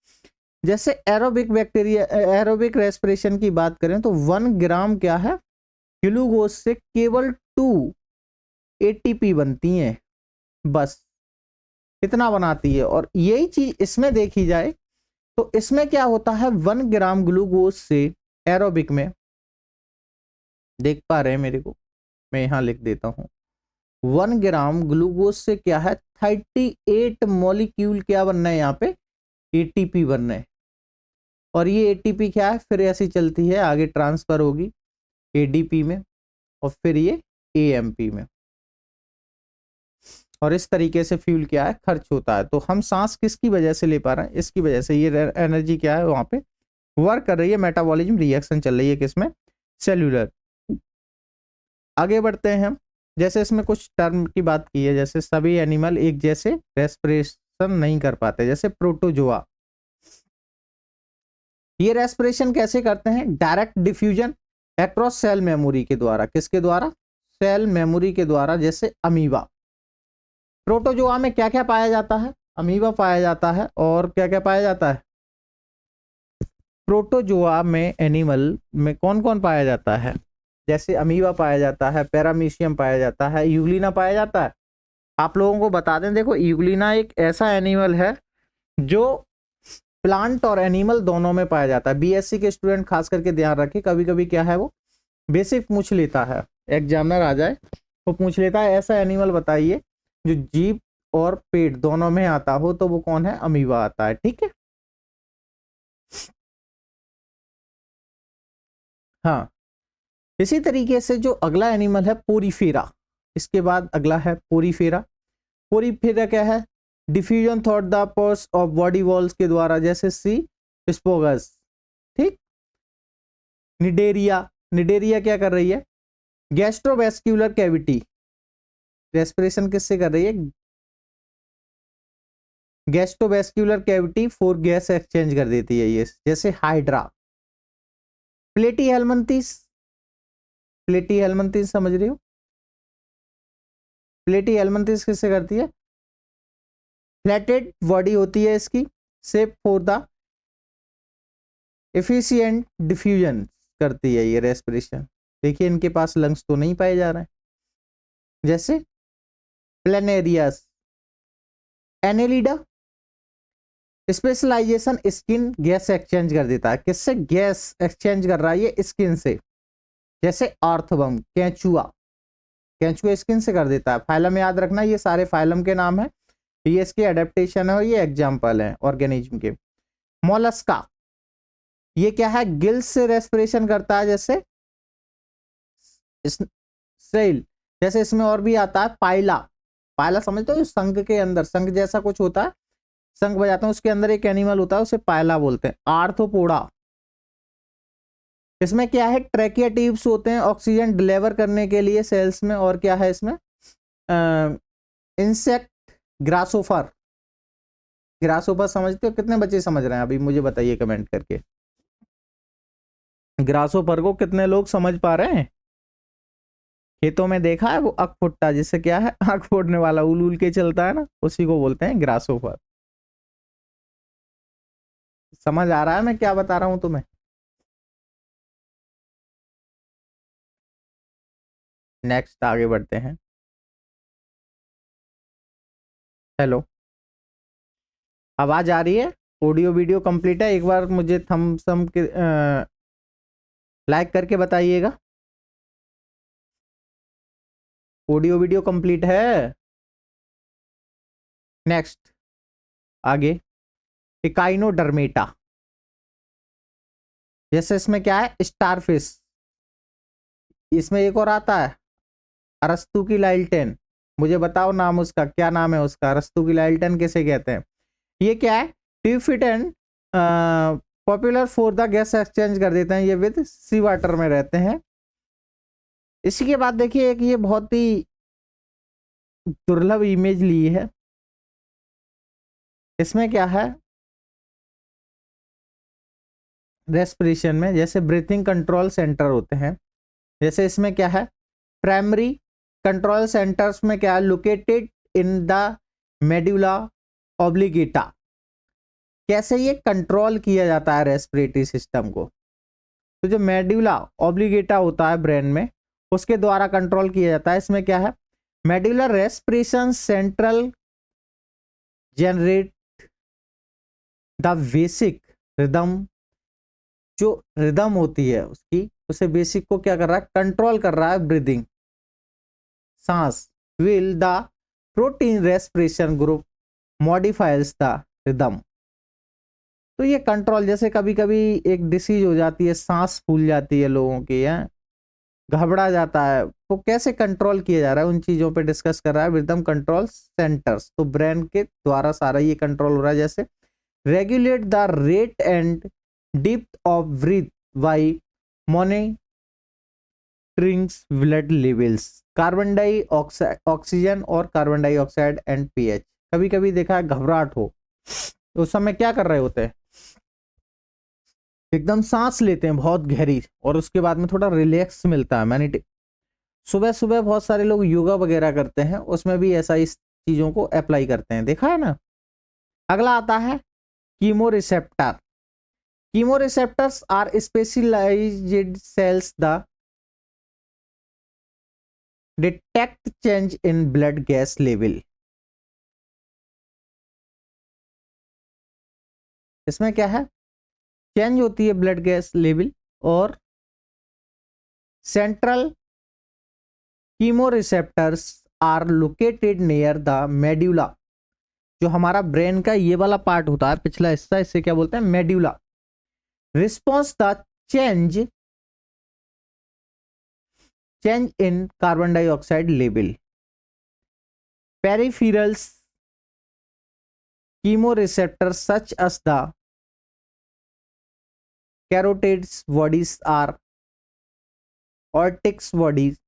जैसे एरोबिक बैक्टीरिया, एरोबिक रेस्पिरेशन की बात करें तो 1 ग्राम क्या है, ग्लूकोज से केवल 2 एटीपी बनती हैं, बस इतना बनाती है। और यही चीज इसमें देखी जाए तो इसमें क्या होता है, 1 ग्राम ग्लूकोज से एरोबिक में, देख पा रहे हैं मेरे को, मैं यहां लिख देता हूं, 1 ग्राम ग्लूकोज से क्या है, 38 मॉलिक्यूल क्या बनना है यहाँ पे, एटीपी बनना है। और ये एटीपी क्या है, फिर ऐसी चलती है आगे, ट्रांसफर होगी एडीपी में और फिर ये एएमपी में, और इस तरीके से फ्यूल क्या है, खर्च होता है। तो हम सांस किसकी वजह से ले पा रहे हैं, इसकी वजह से। ये एनर्जी क्या है वहां पे वर्क कर रही है, मेटाबॉलिज्म रिएक्शन चल रही है किसमें, सेल्यूलर। आगे बढ़ते हैं हम, जैसे इसमें कुछ टर्म की बात की है, जैसे सभी एनिमल एक जैसे रेस्पिरेशन नहीं कर पाते, जैसे प्रोटोजोआ। ये रेस्पिरेशन कैसे करते हैं, direct diffusion across cell memory के द्वारा, किसके द्वारा, सेल मेमोरी के द्वारा, जैसे अमीबा। प्रोटोजोआ में क्या क्या पाया जाता है, अमीबा पाया जाता है, और क्या क्या पाया जाता है, प्रोटोजोआ में एनिमल में कौन कौन पाया जाता है, जैसे अमीबा पाया जाता है, पैरामीशियम पाया जाता है, यूग्लिना पाया जाता है। आप लोगों को बता दें, देखो यूग्लिना एक ऐसा एनिमल है जो प्लांट और एनिमल दोनों में पाया जाता है। बीएससी के स्टूडेंट खास करके ध्यान रखें, कभी कभी क्या है वो बेसिक पूछ लेता है, एग्जामिनर आ जाए वो पूछ लेता है ऐसा एनिमल बताइए जो जीभ और पेट दोनों में आता हो, तो वो कौन है, अमीबा आता है। ठीक है, हाँ। इसी तरीके से जो अगला एनिमल है पोरीफेरा, इसके बाद अगला है पोरीफेरा। पोरीफेरा क्या है, diffusion through the pores of body walls के द्वारा, जैसे सी स्पोगस। ठीक, निडेरिया, निडेरिया क्या कर रही है, गैस्ट्रोवेस्क्यूलर कैविटी, रेस्पिरेशन किससे कर रही है, गैस्ट्रोवेस्क्यूलर कैविटी फॉर गैस एक्सचेंज कर देती है ये, जैसे हाइड्रा। प्लेटी हेलमिंथिस, प्लेटी हेलमिंथिस समझ रही हो, प्लेटी हेलमिंथिस किससे करती है, फ्लैटेड बॉडी होती है इसकी, safe for the efficient diffusion करती है ये रेस्पिरेशन। देखिए इनके पास लंग्स तो नहीं पाए जा रहे हैं, जैसे planarians. Annelida, specialization skin gas exchange कर देता है, किससे, गैस एक्सचेंज कर रहा है ये स्किन से, जैसे आर्थवम। कैंचुआ, कैंचुआ स्किन से कर देता है। फाइलम याद रखना, ये सारे फाइलम के नाम है, ये इसके एडेप्टेशन है और ये एग्जाम्पल है ऑर्गेनिज्म के। मोलस्का, ये क्या है, गिल्स से रेस्पिरेशन करता है, जैसे सेल। जैसे इसमें और भी आता है पाइला, पाइला समझते हो, शंख के अंदर शंख जैसा कुछ होता है, शंख बजाते हैं, उसके अंदर एक एनिमल होता है, उसे पाइला बोलते हैं। आर्थ्रोपोडा, इसमें क्या है, ट्रैकिया ट्यूब्स होते हैं ऑक्सीजन डिलीवर करने के लिए सेल्स में। और क्या है इसमें, इंसेक्ट ग्रासोफर, ग्रासोफर समझते हो, कितने बच्चे समझ रहे हैं अभी मुझे बताइए कमेंट करके, ग्रासोफर को कितने लोग समझ पा रहे हैं। खेतों में देखा है वो अकफुट्टा, जिससे क्या है आग फोड़ने वाला, उल उल के चलता है ना, उसी को बोलते हैं ग्रासोफर। समझ आ रहा है मैं क्या बता रहा हूं तुम्हें, नेक्स्ट आगे बढ़ते हैं। हेलो, आवाज आ रही है, ऑडियो वीडियो कंप्लीट है, एक बार मुझे थम्स के लाइक करके बताइएगा, ऑडियो वीडियो कंप्लीट है। नेक्स्ट आगे, इकाइनोडर्मेटा, जैसे इसमें क्या है, स्टारफिश, इसमें एक और आता है अरस्तु की लाइल्टेन, मुझे बताओ नाम उसका, क्या नाम है उसका, अरस्तु की लाइल्टेन किसे कहते हैं। ये क्या है, ट्यूफिट and popular for the gas exchange कर देते हैं, ये विद सी वाटर में रहते हैं। इसी के बाद देखिए एक ये बहुत ही दुर्लभ इमेज ली है, इसमें क्या है, रेस्पिरेशन में जैसे ब्रीथिंग कंट्रोल सेंटर होते हैं, जैसे इसमें क्या है, प्राइमरी कंट्रोल सेंटर्स में क्या है, लोकेटेड इन द मेडुला ऑब्लिगेटा। कैसे ये कंट्रोल किया जाता है रेस्पिरेटरी सिस्टम को, तो जो मेडुला ऑब्लिगेटा होता है ब्रेन में, उसके द्वारा कंट्रोल किया जाता है। इसमें क्या है, medullary respiration central generate the basic rhythm, जो रिदम होती है उसकी, उसे बेसिक को क्या कर रहा है, कंट्रोल कर रहा है, ब्रीदिंग, सांस। Will the protein respiration group modifies the rhythm. तो ये कंट्रोल, जैसे कभी कभी एक डिसीज हो जाती है, सांस फूल जाती है लोगों की, है घबरा जाता है, तो कैसे कंट्रोल किया जा रहा है, उन चीजों पे डिस्कस कर रहा है रिदम कंट्रोल सेंटर्स। तो ब्रेन के द्वारा सारा ये कंट्रोल हो रहा है। जैसे regulate the rate and depth of breath by monitoring blood levels, carbon dioxide, oxygen और कार्बन डाइऑक्साइड एंड पीएच। कभी कभी देखा है घबराहट हो, तो उस समय क्या कर रहे होते हैं, एकदम सांस लेते हैं बहुत गहरी, और उसके बाद में थोड़ा रिलैक्स मिलता है। मैंने सुबह सुबह बहुत सारे लोग योगा वगैरह करते हैं, उसमें भी ऐसा इस चीजों को अप्लाई करते हैं, देखा है ना। अगला आता है chemoreceptor. Chemoreceptors are specialised cells the detect change in blood gas level. इसमें क्या है, चेंज होती है ब्लड गैस लेवल, और central chemoreceptors are located near the medulla. जो हमारा ब्रेन का ये वाला पार्ट होता है, पिछला हिस्सा, इसे क्या बोलते हैं, medulla. Response the change in carbon dioxide level. Peripherals chemoreceptors such as the carotid bodies are cortex bodies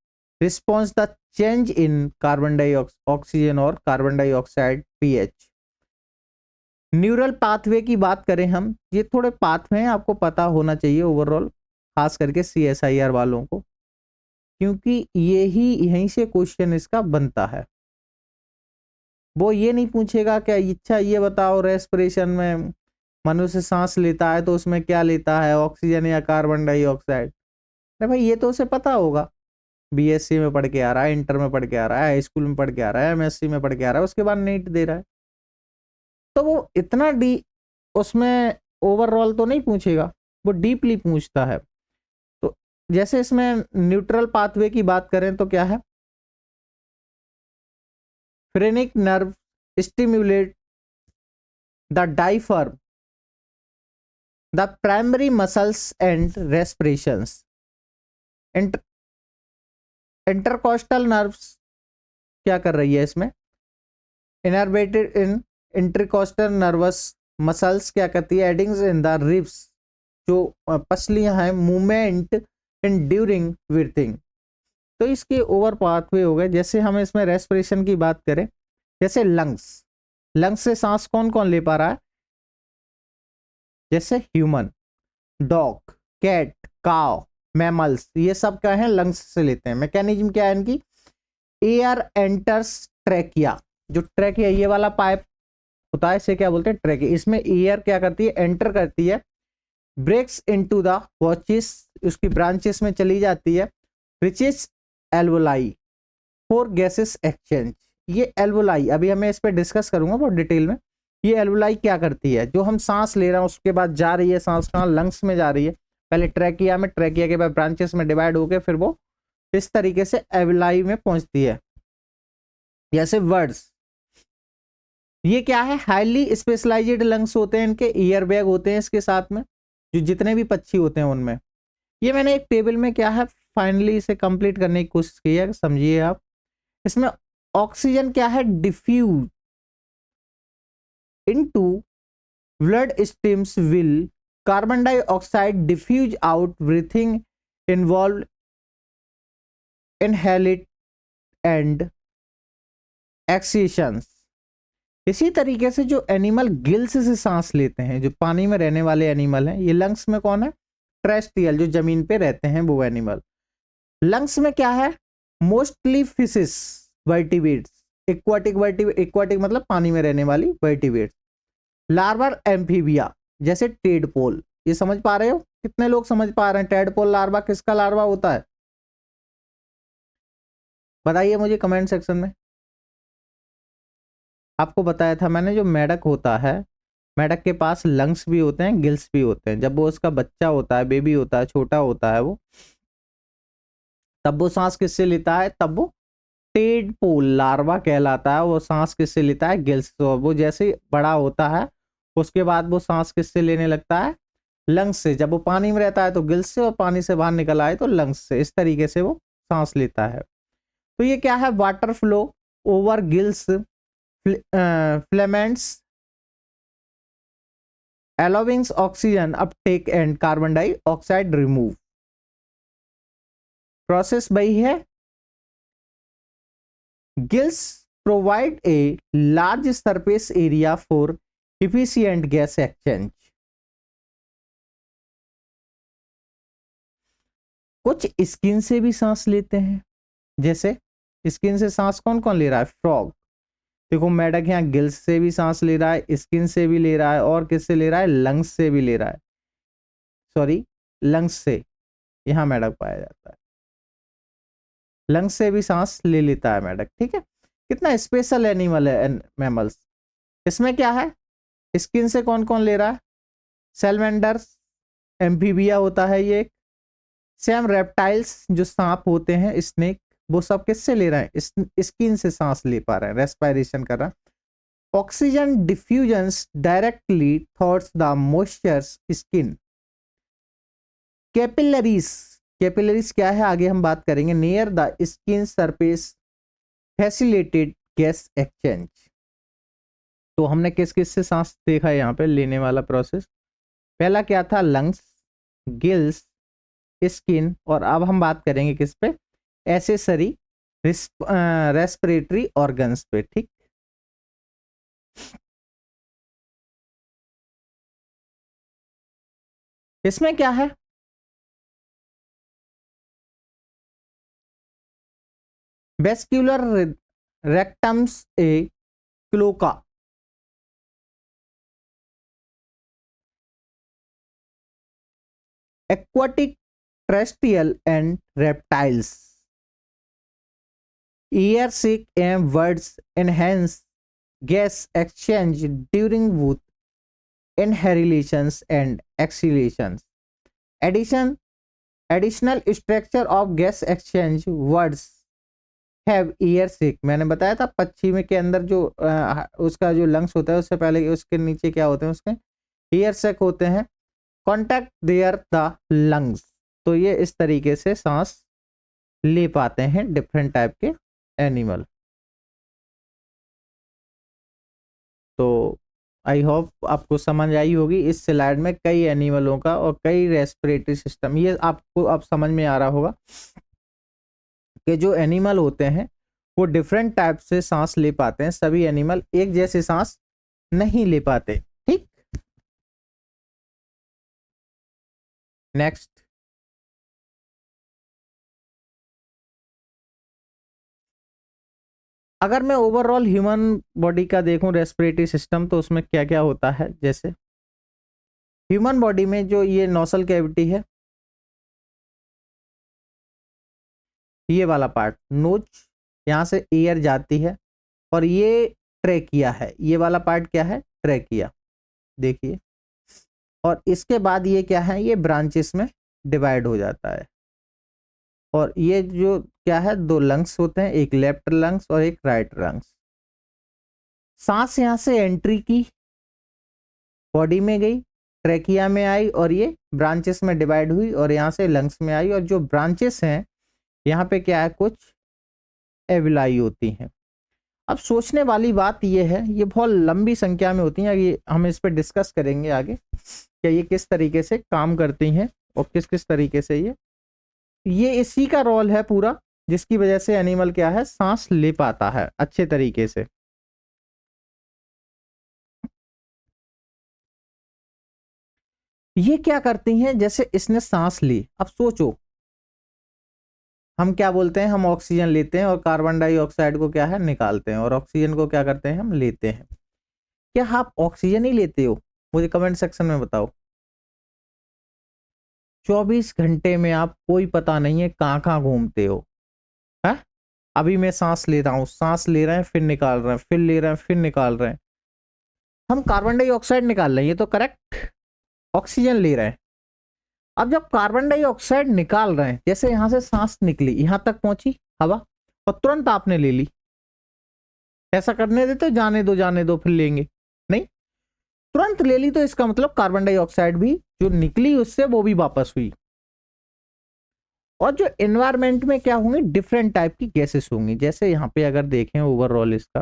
responds the change in carbon dioxide, oxygen और carbon dioxide pH। Neural pathway की बात करें हम, ये थोड़े पाथवे हैं, आपको पता होना चाहिए ओवरऑल, खास करके CSIR वालों को, क्योंकि यहीं से क्वेश्चन इसका बनता है। वो ये नहीं पूछेगा क्या, इच्छा ये बताओ, रेस्पिरेशन में मनुष्य सांस लेता है तो उसमें क्या लेता है, ऑक्सीजन या कार्बन डाइऑक्साइड। अरे भाई ये तो उसे पता होगा, BSc में पढ़ के आ रहा है, इंटर में पढ़ के आ रहा है, हाई स्कूल में पढ़ के आ रहा है, MSc में पढ़ के आ रहा है, उसके बाद नीट दे रहा है, तो वो इतना उसमें ओवरऑल तो नहीं पूछेगा, वो डीपली पूछता है। तो जैसे इसमें न्यूट्रल पाथवे की बात करें तो क्या है, phrenic nerve stimulate the diaphragm, the primary muscles and respirations. Intercostal nerves क्या कर रही है इसमें, innervated in intercostal nervous muscles क्या करती है, एडिंग्स इन द रिब्स, जो पसलियां हैं, मूवमेंट इन ड्यूरिंग ब्रीथिंग। तो इसके ओवर पाथवे हो गए। जैसे हम इसमें रेस्पिरेशन की बात करें, जैसे लंग्स से सांस कौन कौन ले पा रहा है, जैसे ह्यूमन, डॉग, कैट, काव, मैमल्स, ये सब क्या है, लंग्स से लेते हैं। मैकेनिज्म क्या है इनकी, एयर एंटर्स ट्रैकिया, जो ट्रैकिया ये वाला पाइप होता है, इसे क्या बोलते हैं, ट्रैकिया। इसमें एयर क्या करती है, एंटर करती है, ब्रेक्स इनटू द वॉचिस, उसकी ब्रांचेस में चली जाती है, reaches alveoli for gases exchange. ये एल्वोलाई अभी हमें इस पे डिस्कस करूंगा बहुत डिटेल में। ये एल्वोलाई क्या करती है, जो हम सांस ले रहे हैं उसके बाद जा रही है सांस, कहाँ, लंग्स में जा रही है, पहले ट्रैकिया में, ट्रैकिया के बाद ब्रांचेस में डिवाइड होकर फिर वो इस तरीके से एल्वोलाई में पहुंचती है। जैसे वर्ड्स, ये क्या है, हाईली स्पेशलाइज्ड लंग्स होते हैं इनके, ईयर बैग होते हैं इसके साथ में, जो जितने भी पक्षी होते हैं उनमें। ये मैंने एक टेबल में क्या है फाइनली इसे कंप्लीट करने की कोशिश की है, समझिए आप। इसमें ऑक्सीजन क्या है, diffuse into blood streams will carbon dioxide diffuse out, breathing involve inhalate and exhalations. इसी तरीके से जो एनिमल गिल्स से सांस लेते हैं, जो पानी में रहने वाले एनिमल हैं, ये लंग्स में कौन है, टेरेस्ट्रियल, जो जमीन पे रहते हैं वो एनिमल। लंग्स में क्या है, मोस्टली फिशेस वर्टिब्रेट्स, एक्वाटिक मतलब पानी में रहने वाली वर्टिब्रेट्स, लार्वर एम्फीबिया जैसे टेडपोल। ये समझ पा रहे हो? कितने लोग समझ पा रहे हैं टेडपोल लार्वा किसका लार्वा होता है? बताइए मुझे कमेंट सेक्शन में। आपको बताया था मैंने, जो मेढक होता है, मेढक के पास लंग्स भी होते हैं, गिल्स भी होते हैं। जब वो उसका बच्चा होता है, बेबी होता है, छोटा होता है वो, तब वो सांस किससे लेता है? तब वो टेडपोल लार्वा कहलाता है। वो सांस किससे लेता है? गिल्स। तो वो जैसे बड़ा होता है उसके बाद वो सांस किससे लेने लगता है? लंग्स से। जब वो पानी में रहता है तो गिल्स से, और पानी से बाहर निकल आए तो लंग्स से। इस तरीके से वो सांस लेता है। तो ये क्या है? Water flow over gills filaments allowing oxygen uptake and carbon dioxide remove। Process वही है। Gills provide a large surface area for efficient gas exchange. कुछ स्किन से भी सांस लेते हैं। जैसे स्किन से सांस कौन कौन ले रहा है? फ्रॉग। देखो मेढक यहाँ गिल्स से भी सांस ले रहा है, स्किन से भी ले रहा है, और किससे ले रहा है? लंग्स से भी ले रहा है। सॉरी, लंग्स से यहाँ मेढक पाया जाता है। लंग्स से भी सांस ले लेता है मेढक। ठीक है, कितना स्पेशल एनिमल है मैमल्स। इसमें क्या है? स्किन से कौन कौन ले रहा है? सैलमेंडर्स, एम्फीबिया होता है ये। सेम रेप्टाइल्स जो सांप होते हैं, स्नेक, वो सब किससे ले रहे हैं? स्किन से सांस ले पा रहे हैं, रेस्पिरेशन कर रहा है। Oxygen diffusions directly through its the moisture's skin. Capillaries, capillaries क्या है आगे हम बात करेंगे। Near the skin surface facilitated gas exchange. तो हमने किस किस से सांस देखा है यहाँ पे लेने वाला प्रोसेस? पहला क्या था? लंग्स, गिल्स, स्किन, और अब हम बात करेंगे किस पे? एसेसरी रेस्पिरेटरी ऑर्गन्स पे। ठीक, इसमें क्या है? Vascular रेक्टम्स A cloaca. Aquatic terrestrial and reptiles, air sick and birds enhance gas exchange during both inhalations and exhalations. Addition, additional structure of gas exchange words have air sick। मैंने बताया था पक्षी के अंदर जो उसका जो लंग्स होता है, उससे पहले उसके नीचे क्या होते हैं? उसके एयर सेक होते हैं। Contact there the lungs. तो ये इस तरीके से सांस ले पाते हैं डिफरेंट टाइप के एनिमल। तो आई होप आपको समझ आई होगी। इस स्लाइड में कई एनिमलों का और कई रेस्पिरेटरी सिस्टम, ये आपको अब समझ में आ रहा होगा कि जो एनिमल होते हैं वो डिफरेंट टाइप से सांस ले पाते हैं। सभी एनिमल एक जैसे सांस नहीं ले पाते। ठीक, नेक्स्ट। अगर मैं ओवरऑल ह्यूमन बॉडी का देखूं रेस्पिरेटरी सिस्टम, तो उसमें क्या क्या होता है? जैसे ह्यूमन बॉडी में जो ये नोसल कैविटी है, ये वाला पार्ट नोज, यहाँ से एयर जाती है, और ये ट्रेकिया है। ये वाला पार्ट क्या है? ट्रेकिया। देखिए, और इसके बाद ये क्या है? ये ब्रांचेस में डिवाइड हो जाता है। और ये जो क्या है? दो लंग्स होते हैं, एक लेफ्ट लंग्स और एक राइट लंग्स। सांस यहाँ से एंट्री की, बॉडी में गई, ट्रेकिया में आई, और ये ब्रांचेस में डिवाइड हुई, और यहाँ से लंग्स में आई। और जो ब्रांचेस हैं यहाँ पे क्या है? कुछ एविलाई होती हैं। अब सोचने वाली बात यह है, ये बहुत लंबी संख्या में होती हैं, ये हम इस पर डिस्कस करेंगे आगे कि ये किस तरीके से काम करती हैं और किस किस तरीके से ये इसी का रोल है पूरा, जिसकी वजह से एनिमल क्या है? सांस ले पाता है अच्छे तरीके से। ये क्या करती हैं? जैसे इसने सांस ली, अब सोचो हम क्या बोलते हैं, हम ऑक्सीजन लेते हैं और कार्बन डाइऑक्साइड को क्या है निकालते हैं, और ऑक्सीजन को क्या करते हैं हम लेते हैं। क्या आप ऑक्सीजन ही लेते हो? मुझे कमेंट सेक्शन में बताओ। 24 घंटे में आप कोई पता नहीं है कहाँ कहाँ घूमते हो, है? अभी मैं सांस ले रहा हूँ, सांस ले रहे हैं फिर निकाल रहे हैं, फिर ले रहे हैं फिर निकाल रहे हैं। हम कार्बन डाइऑक्साइड निकाल रहे हैं, ये तो करेक्ट, ऑक्सीजन ले रहे हैं। अब जब कार्बन डाइऑक्साइड निकाल रहे हैं, जैसे यहां से सांस निकली यहां तक पहुंची हवा और तुरंत आपने ले ली, ऐसा करने देते हो? जाने दो जाने दो फिर लेंगे, नहीं, तुरंत ले ली, तो इसका मतलब कार्बन डाइऑक्साइड भी जो निकली उससे वो भी वापस हुई। और जो एनवायरमेंट में क्या होंगे, डिफरेंट टाइप की गैसेस होंगी। जैसे यहाँ पे अगर देखें ओवरऑल इसका,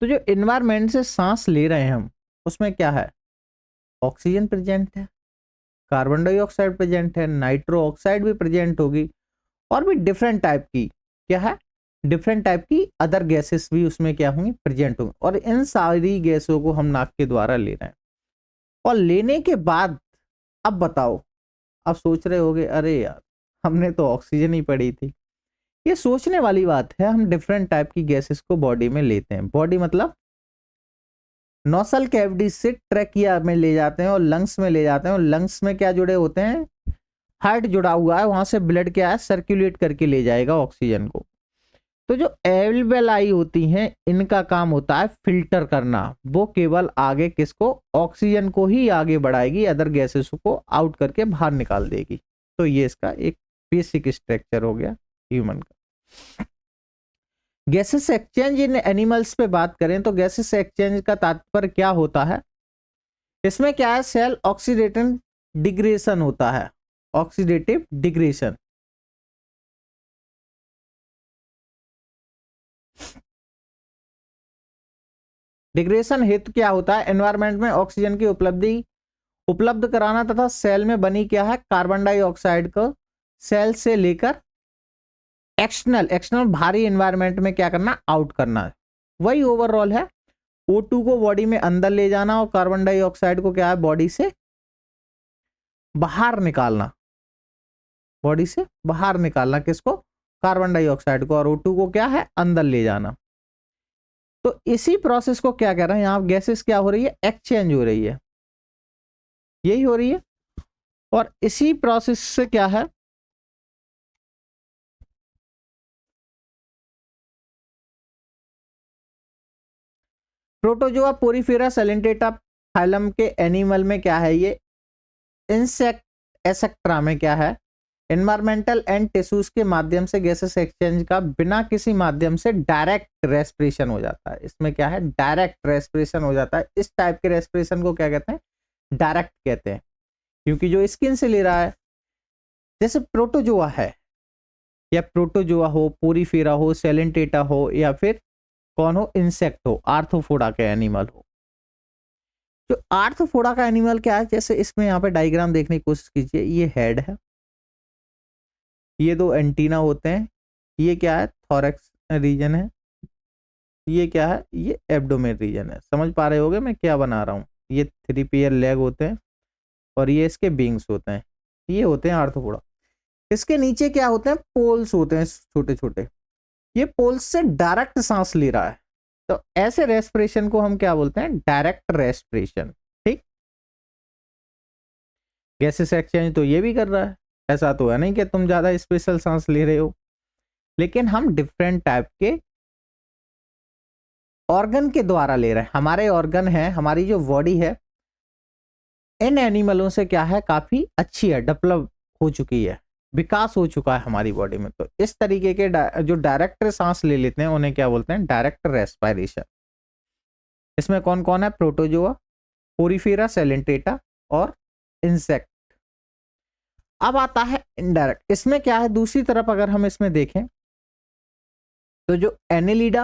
तो जो एनवायरमेंट से सांस ले रहे हैं हम, उसमें क्या है, ऑक्सीजन प्रेजेंट है, कार्बन डाइऑक्साइड प्रेजेंट है, नाइट्रो ऑक्साइड भी प्रेजेंट होगी, और भी डिफरेंट टाइप की क्या है, डिफरेंट टाइप की अदर गैसेस भी उसमें क्या होंगी, प्रेजेंट होंगी। और इन सारी गैसों को हम नाक के द्वारा ले रहे हैं, और लेने के बाद अब बताओ, अब सोच रहे होगे अरे यार हमने तो ऑक्सीजन ही पड़ी थी। ये सोचने वाली बात है, हम डिफरेंट टाइप की गैसेस को बॉडी में लेते हैं। बॉडी मतलब नोसल कैविटी से ट्रैकिया में ले जाते हैं और लंग्स में ले जाते हैं, और लंग्स में क्या जुड़े होते हैं, हार्ट जुड़ा हुआ है, वहां से ब्लड क्या है सर्कुलेट करके ले जाएगा ऑक्सीजन को। तो जो एल्वेलाई होती हैं इनका काम होता है फिल्टर करना, वो केवल आगे किसको, ऑक्सीजन को ही आगे बढ़ाएगी, अदर गैसेस को आउट करके बाहर निकाल देगी। तो ये इसका एक बेसिक स्ट्रक्चर हो गया ह्यूमन का। गैसेस एक्सचेंज इन एनिमल्स पे बात करें तो गैसेस एक्सचेंज का तात्पर्य क्या होता है, इसमें क्या है, सेल ऑक्सीडेटिव डिग्रेशन होता है, ऑक्सीडेटिव डिग्रेशन। डिग्रेशन हेतु क्या होता है, एनवायरमेंट में ऑक्सीजन की उपलब्ध कराना तथा सेल में बनी क्या है, कार्बन डाइऑक्साइड को सेल से लेकर एक्सटर्नल भारी एनवायरमेंट में क्या करना, आउट करना है। वही ओवरऑल है, O2 को बॉडी में अंदर ले जाना और कार्बन डाइऑक्साइड को क्या है बॉडी से बाहर निकालना, बॉडी से बाहर निकालना किसको, कार्बन डाइऑक्साइड को, और O2 को क्या है अंदर ले जाना। तो इसी प्रोसेस को क्या कह रहे हैं यहां, गैसेस क्या हो रही है, एक्सचेंज हो रही है, यही हो रही है। और इसी प्रोसेस से क्या है, प्रोटोजोआ पोरीफेरा सेलेंटेटा फाइलम के एनिमल में क्या है, ये इंसेक्ट एसेक्ट्रा में क्या है, एनवायरमेंटल एंड टिश्यूज के माध्यम से गैसेस एक्सचेंज का बिना किसी माध्यम से डायरेक्ट रेस्पिरेशन हो जाता है। इसमें क्या है, डायरेक्ट रेस्पिरेशन हो जाता है। इस टाइप के रेस्पिरेशन को क्या कहते हैं, डायरेक्ट कहते हैं, क्योंकि जो स्किन से ले रहा है, जैसे प्रोटोजोआ है, या प्रोटोजोआ हो, पोरीफेरा हो, सेलेंटेटा हो, या फिर कौन हो, इंसेक्ट हो, आर्थ्रोपोडा के एनिमल हो। जो आर्थ्रोपोडा का एनिमल क्या है, जैसे इसमें यहाँ पे डायग्राम देखने की कोशिश कीजिए, ये हेड है, ये दो एंटीना होते हैं, ये क्या है, थोरैक्स रीजन है, ये क्या है, ये एब्डोमेन रीजन है। समझ पा रहे होगे मैं क्या बना रहा हूँ, ये 3 पेयर लेग होते हैं और ये इसके विंग्स होते हैं, ये होते हैं आर्थ्रोपोडा। इसके नीचे क्या होते हैं, पोल्स होते हैं छोटे छोटे, ये पोल्स से डायरेक्ट सांस ले रहा है। तो ऐसे रेस्पिरेशन को हम क्या बोलते हैं, डायरेक्ट रेस्पिरेशन। ठीक, गैसेस एक्सचेंज तो ये भी कर रहा है, ऐसा तो है नहीं कि तुम ज्यादा स्पेशल सांस ले रहे हो, लेकिन हम डिफरेंट टाइप के ऑर्गन के द्वारा ले रहे हैं। हमारे ऑर्गन है, हमारी जो बॉडी है इन एनिमलों से क्या है, काफी अच्छी है, डेवलप हो चुकी है, विकास हो चुका है हमारी बॉडी में। तो इस तरीके के जो डायरेक्ट सांस ले लेते हैं उन्हें क्या बोलते हैं, डायरेक्ट रेस्पिरेशन। इसमें कौन कौन है, प्रोटोजोआ, पोरीफेरा सेलेंटेटा और इंसेक्ट। अब आता है इनडायरेक्ट, इसमें क्या है, दूसरी तरफ अगर हम इसमें देखें तो जो एनेलिडा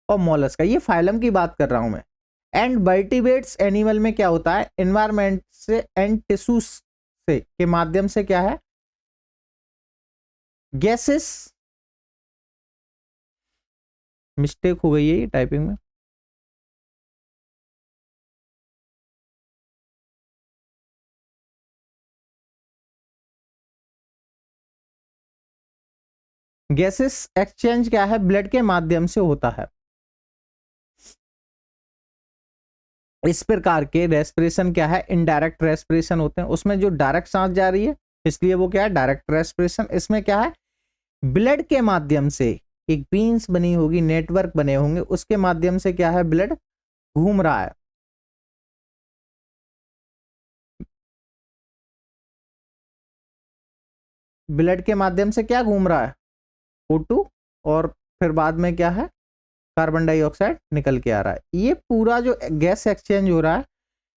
और मोलस्का, ये फाइलम की बात कर रहा हूं मैं, एंड वर्टिब्रेट्स एनिमल में क्या होता है, एनवायरमेंट से एंड टिश्यूज से के माध्यम से क्या है, गैसेस, मिस्टेक हो गई है ये टाइपिंग में, गैसेस एक्सचेंज क्या है, ब्लड के माध्यम से होता है। इस प्रकार के रेस्पिरेशन क्या है, इनडायरेक्ट रेस्पिरेशन होते हैं। उसमें जो डायरेक्ट सांस जा रही है इसलिए वो क्या है, डायरेक्ट रेस्पिरेशन। इसमें क्या है, ब्लड के माध्यम से एक बीन्स बनी होगी, नेटवर्क बने होंगे, उसके माध्यम से क्या है, ब्लड घूम रहा है। ब्लड के माध्यम से क्या घूम रहा है, O2, और फिर बाद में क्या है, कार्बन डाइऑक्साइड निकल के आ रहा है। ये पूरा जो गैस एक्सचेंज हो रहा है,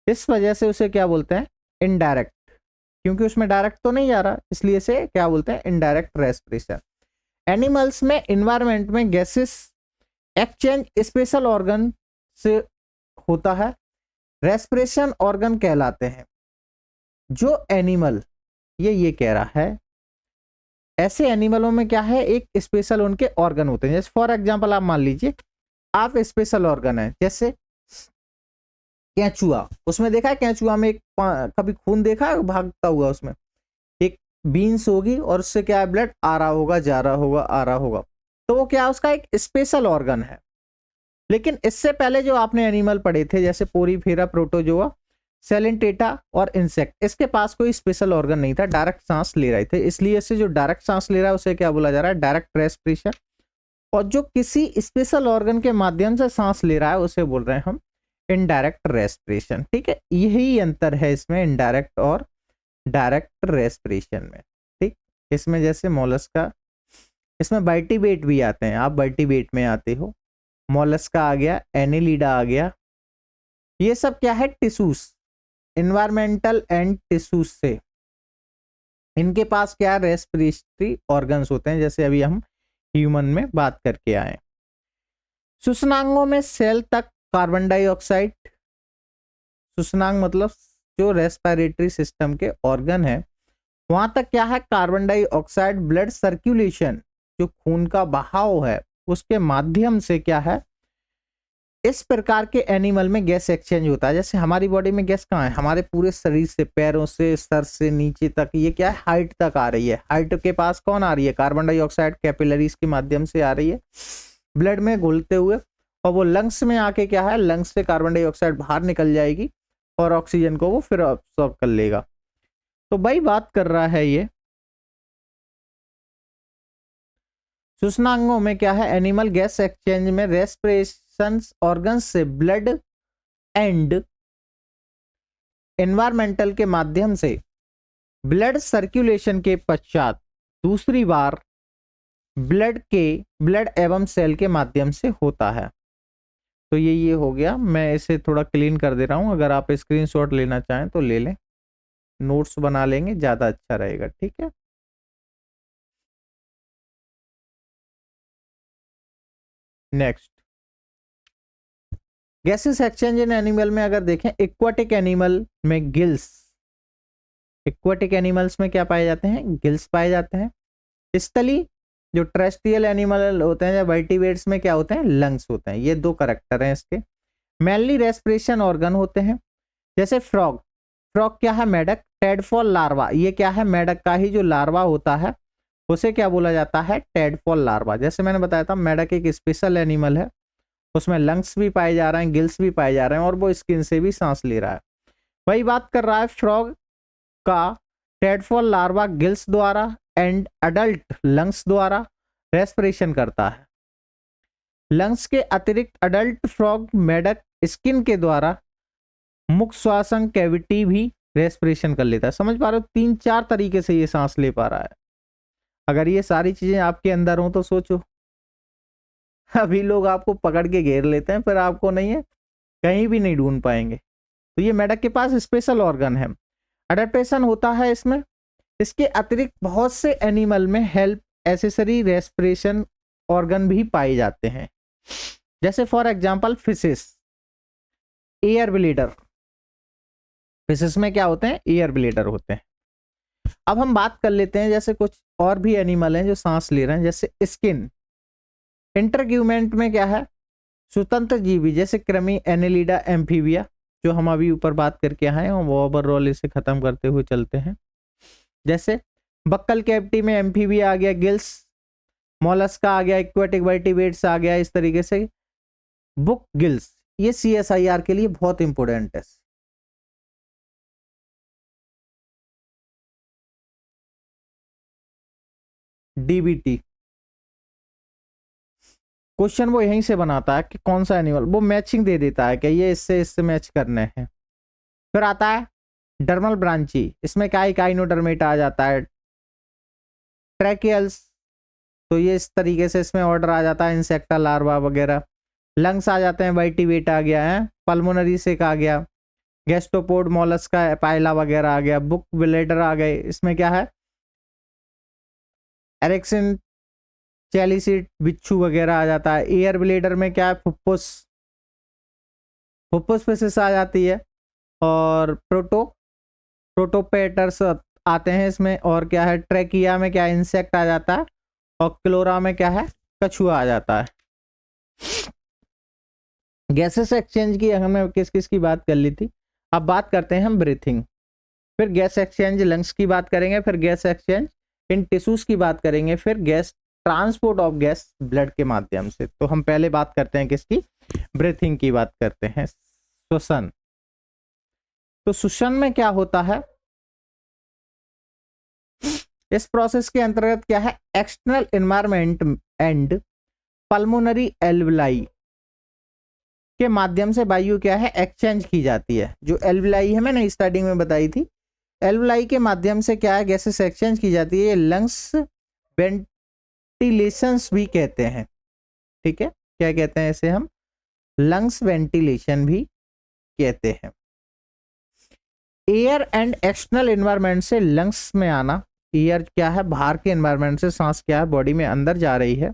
इस वजह से उसे क्या बोलते हैं, इनडायरेक्ट, क्योंकि उसमें डायरेक्ट तो नहीं जा रहा, इसलिए इसे क्या बोलते हैं, इनडायरेक्ट रेस्पिरेशन। एनिमल्स में, इन्वायरमेंट में गैसेस एक्सचेंज स्पेशल ऑर्गन से होता है, रेस्पिरेशन ऑर्गन कहलाते हैं। जो एनिमल, ये कह रहा है, ऐसे एनिमलों में क्या है, एक स्पेशल उनके ऑर्गन होते हैं। जैसे फॉर एग्जांपल आप मान लीजिए, आप स्पेशल ऑर्गन है, जैसे केंचुआ, उसमें देखा है केंचुआ में एक कभी खून देखा है भागता हुआ, उसमें एक बीन्स होगी और उससे क्या है, ब्लड आ रहा होगा, जा रहा होगा, आ रहा होगा, तो वो क्या है, उसका एक स्पेशल ऑर्गन है। लेकिन इससे पहले जो आपने एनिमल पढ़े थे, जैसे पोरीफेरा, प्रोटोजोआ, सेलेंटेटा और इंसेक्ट, इसके पास कोई स्पेशल ऑर्गन नहीं था, डायरेक्ट सांस ले रहे थे, इसलिए इससे जो डायरेक्ट सांस ले रहा है उसे क्या बोला जा रहा है, डायरेक्ट रेस्पिरेशन। और जो किसी स्पेशल ऑर्गन के माध्यम से सांस ले रहा है उसे बोल रहे हैं हम इनडायरेक्ट रेस्पिरेशन। ठीक है, यही अंतर है इसमें इनडायरेक्ट और डायरेक्ट रेस्पिरेशन में। ठीक, इसमें जैसे मोलस्का, इसमें वर्टिब्रेट भी आते हैं, आप वर्टिब्रेट में आते हो, मोलस्का आ गया, एनेलिडा आ गया, ये सब क्या है, टिश्यूज, इन्वायरमेंटल एंड टिश्यूज से, इनके पास क्या रेस्पिरेटरी ऑर्गन्स होते हैं, जैसे अभी हम ह्यूमन में बात करके आए। शुष्नांगों में सेल तक कार्बन डाइऑक्साइड, शुष्नांग मतलब जो रेस्पिरेटरी सिस्टम के ऑर्गन है, वहां तक क्या है, कार्बन डाइऑक्साइड ब्लड सर्कुलेशन, जो खून का बहाव है, उसके माध्यम से क्या है, इस प्रकार के एनिमल में गैस एक्सचेंज होता है। जैसे हमारी बॉडी में गैस कहाँ है, हमारे पूरे शरीर से, पैरों से, सर से नीचे तक, ये क्या है, हाइट तक आ रही है। हाइट के पास कौन आ रही है, कार्बन डाइऑक्साइड कैपिलरीज के माध्यम से आ रही है, ब्लड में घुलते हुए, और वो लंग्स में आके क्या है, लंग्स से कार्बन डाइऑक्साइड बाहर निकल जाएगी और ऑक्सीजन को वो फिर अब्सॉर्ब कर लेगा। तो भाई बात कर रहा है ये शुष्नांगों में क्या है, एनिमल गैस एक्सचेंज में रेस्पिरेशन ऑर्गन से ब्लड एंड एनवायरमेंटल के माध्यम से ब्लड सर्कुलेशन के पश्चात दूसरी बार ब्लड एवं सेल के माध्यम से होता है। तो ये हो गया, मैं इसे थोड़ा क्लीन कर दे रहा हूं, अगर आप स्क्रीनशॉट लेना चाहें तो ले लें, नोट्स बना लेंगे, ज्यादा अच्छा रहेगा। ठीक है, next, gases exchange in animal में अगर देखें, एक्वाटिक एनिमल में गिल्स, एक्वाटिक एनिमल्स में क्या पाए जाते हैं, गिल्स पाए जाते हैं। स्थली जो टेरेस्ट्रियल एनिमल होते हैं या वर्टिब्रेट्स में क्या होते हैं, लंग्स होते हैं। ये दो करेक्टर हैं इसके। मेनली रेस्पिरेशन ऑर्गन होते हैं, जैसे फ्रॉग, फ्रॉग क्या है, मेढक, टेडफॉल लार्वा, ये क्या है, मेढक का ही जो लार्वा होता है उसे क्या बोला जाता है, टेडफॉल लार्वा। जैसे मैंने बताया था, मेढक एक स्पेशल एनिमल है, उसमें लंग्स भी पाए जा रहे हैं, गिल्स भी पाए जा रहे हैं, और वो स्किन से भी सांस ले रहा है। वही बात कर रहा है फ्रॉग का, टेडफॉल लार्वा गिल्स द्वारा एंड अडल्ट लंग्स द्वारा रेस्पिरेशन करता है। लंग्स के अतिरिक्त अडल्ट फ्रॉग मेढक स्किन के द्वारा मुख श्वासन कैविटी भी रेस्पिरेशन कर लेता है। समझ पा रहे हो, 3-4 तरीके से ये सांस ले पा रहा है। अगर ये सारी चीजें आपके अंदर हो तो सोचो, अभी लोग आपको पकड़ के घेर लेते हैं, फिर आपको नहीं है, कहीं भी नहीं ढूंढ पाएंगे। तो ये मेढक के पास स्पेशल ऑर्गन है, अडेप्टेशन होता है इसमें। इसके अतिरिक्त बहुत से एनिमल में हेल्प एसेसरी रेस्पिरेशन ऑर्गन भी पाए जाते हैं, जैसे for example fishes, air bleeder, fishes में क्या होते हैं, एयर ब्लीडर होते हैं। अब हम बात कर लेते हैं जैसे कुछ और भी एनिमल हैं जो सांस ले रहे हैं, जैसे स्किन, इंटरग्यूमेंट में क्या है, स्वतंत्र जीवी, जैसे कृमि, एनेलिडा, एम्फीबिया, जो हम अभी ऊपर बात करके आए हैं, वो ओवरऑल इसे खत्म करते हुए चलते हैं। जैसे बक्कल कैविटी में एम्फीबिया आ गया, गिल्स, मोलस्का आ गया, एक्वेटिक वर्टिब्रेट्स आ गया, इस तरीके से बुक गिल्स, ये CSIR के लिए बहुत इंपॉर्टेंट है। DBT क्वेश्चन वो यहीं से बनाता है कि कौन सा एनिमल, वो मैचिंग दे देता है कि ये इससे मैच करने हैं। फिर आता है डर्मल ब्रांची, इसमें क्या है, काइनोडर्मेटा आ जाता है। ट्रैकियल्स, तो ये इस तरीके से इसमें ऑर्डर आ जाता है, इंसेक्टा लार्वा वगैरह। लंग्स आ जाते हैं, वर्टिब्रेट आ गया है, पल्मोनरी सेक आ गया, गैस्ट्रोपोड मोलस्का पाइला वगैरह आ गया, बुक ब्लेडर आ गए, इसमें क्या है, एरेक्सिन चैलिसिड बिच्छू वगैरह आ जाता है। एयर ब्लेडर में क्या है, फुफ्फुस, फुफ्फुस फिशिस आ जाती है। और प्रोटोपेटर्स आते हैं इसमें। और क्या है, ट्रैकिया में क्या इंसेक्ट आ जाता है, और क्लोरा में क्या है, कछुआ आ जाता है। गैसेस एक्सचेंज की हमने किस किस की बात कर ली थी, अब बात करते हैं हम ब्रीथिंग। फिर गैस एक्सचेंज लंग्स की बात करेंगे, फिर गैस एक्सचेंज इन टिश्यूज की बात करेंगे, फिर gas transport of gas blood के माध्यम से। तो हम पहले बात करते हैं किसकी, ब्रीथिंग की बात करते हैं, श्वसन। तो श्वसन में क्या होता है, इस प्रोसेस के अंतर्गत क्या है, external environment and pulmonary alveoli के माध्यम से वायु क्या है, एक्सचेंज की जाती है। जो एल्वलाई है मैंने स्टार्टिंग में बताई थी, एल्वलाई के माध्यम से क्या है, गैसेस एक्सचेंज की जाती है। लंग्स वेंटिलेशंस भी कहते हैं, ठीक है, क्या कहते हैं इसे हम, लंग्स वेंटिलेशन भी कहते हैं। एयर एंड एक्सटर्नल एनवायरनमेंट से लंग्स में आना, एयर क्या है, बाहर के एनवायरनमेंट से सांस क्या है बॉडी में अंदर जा रही है,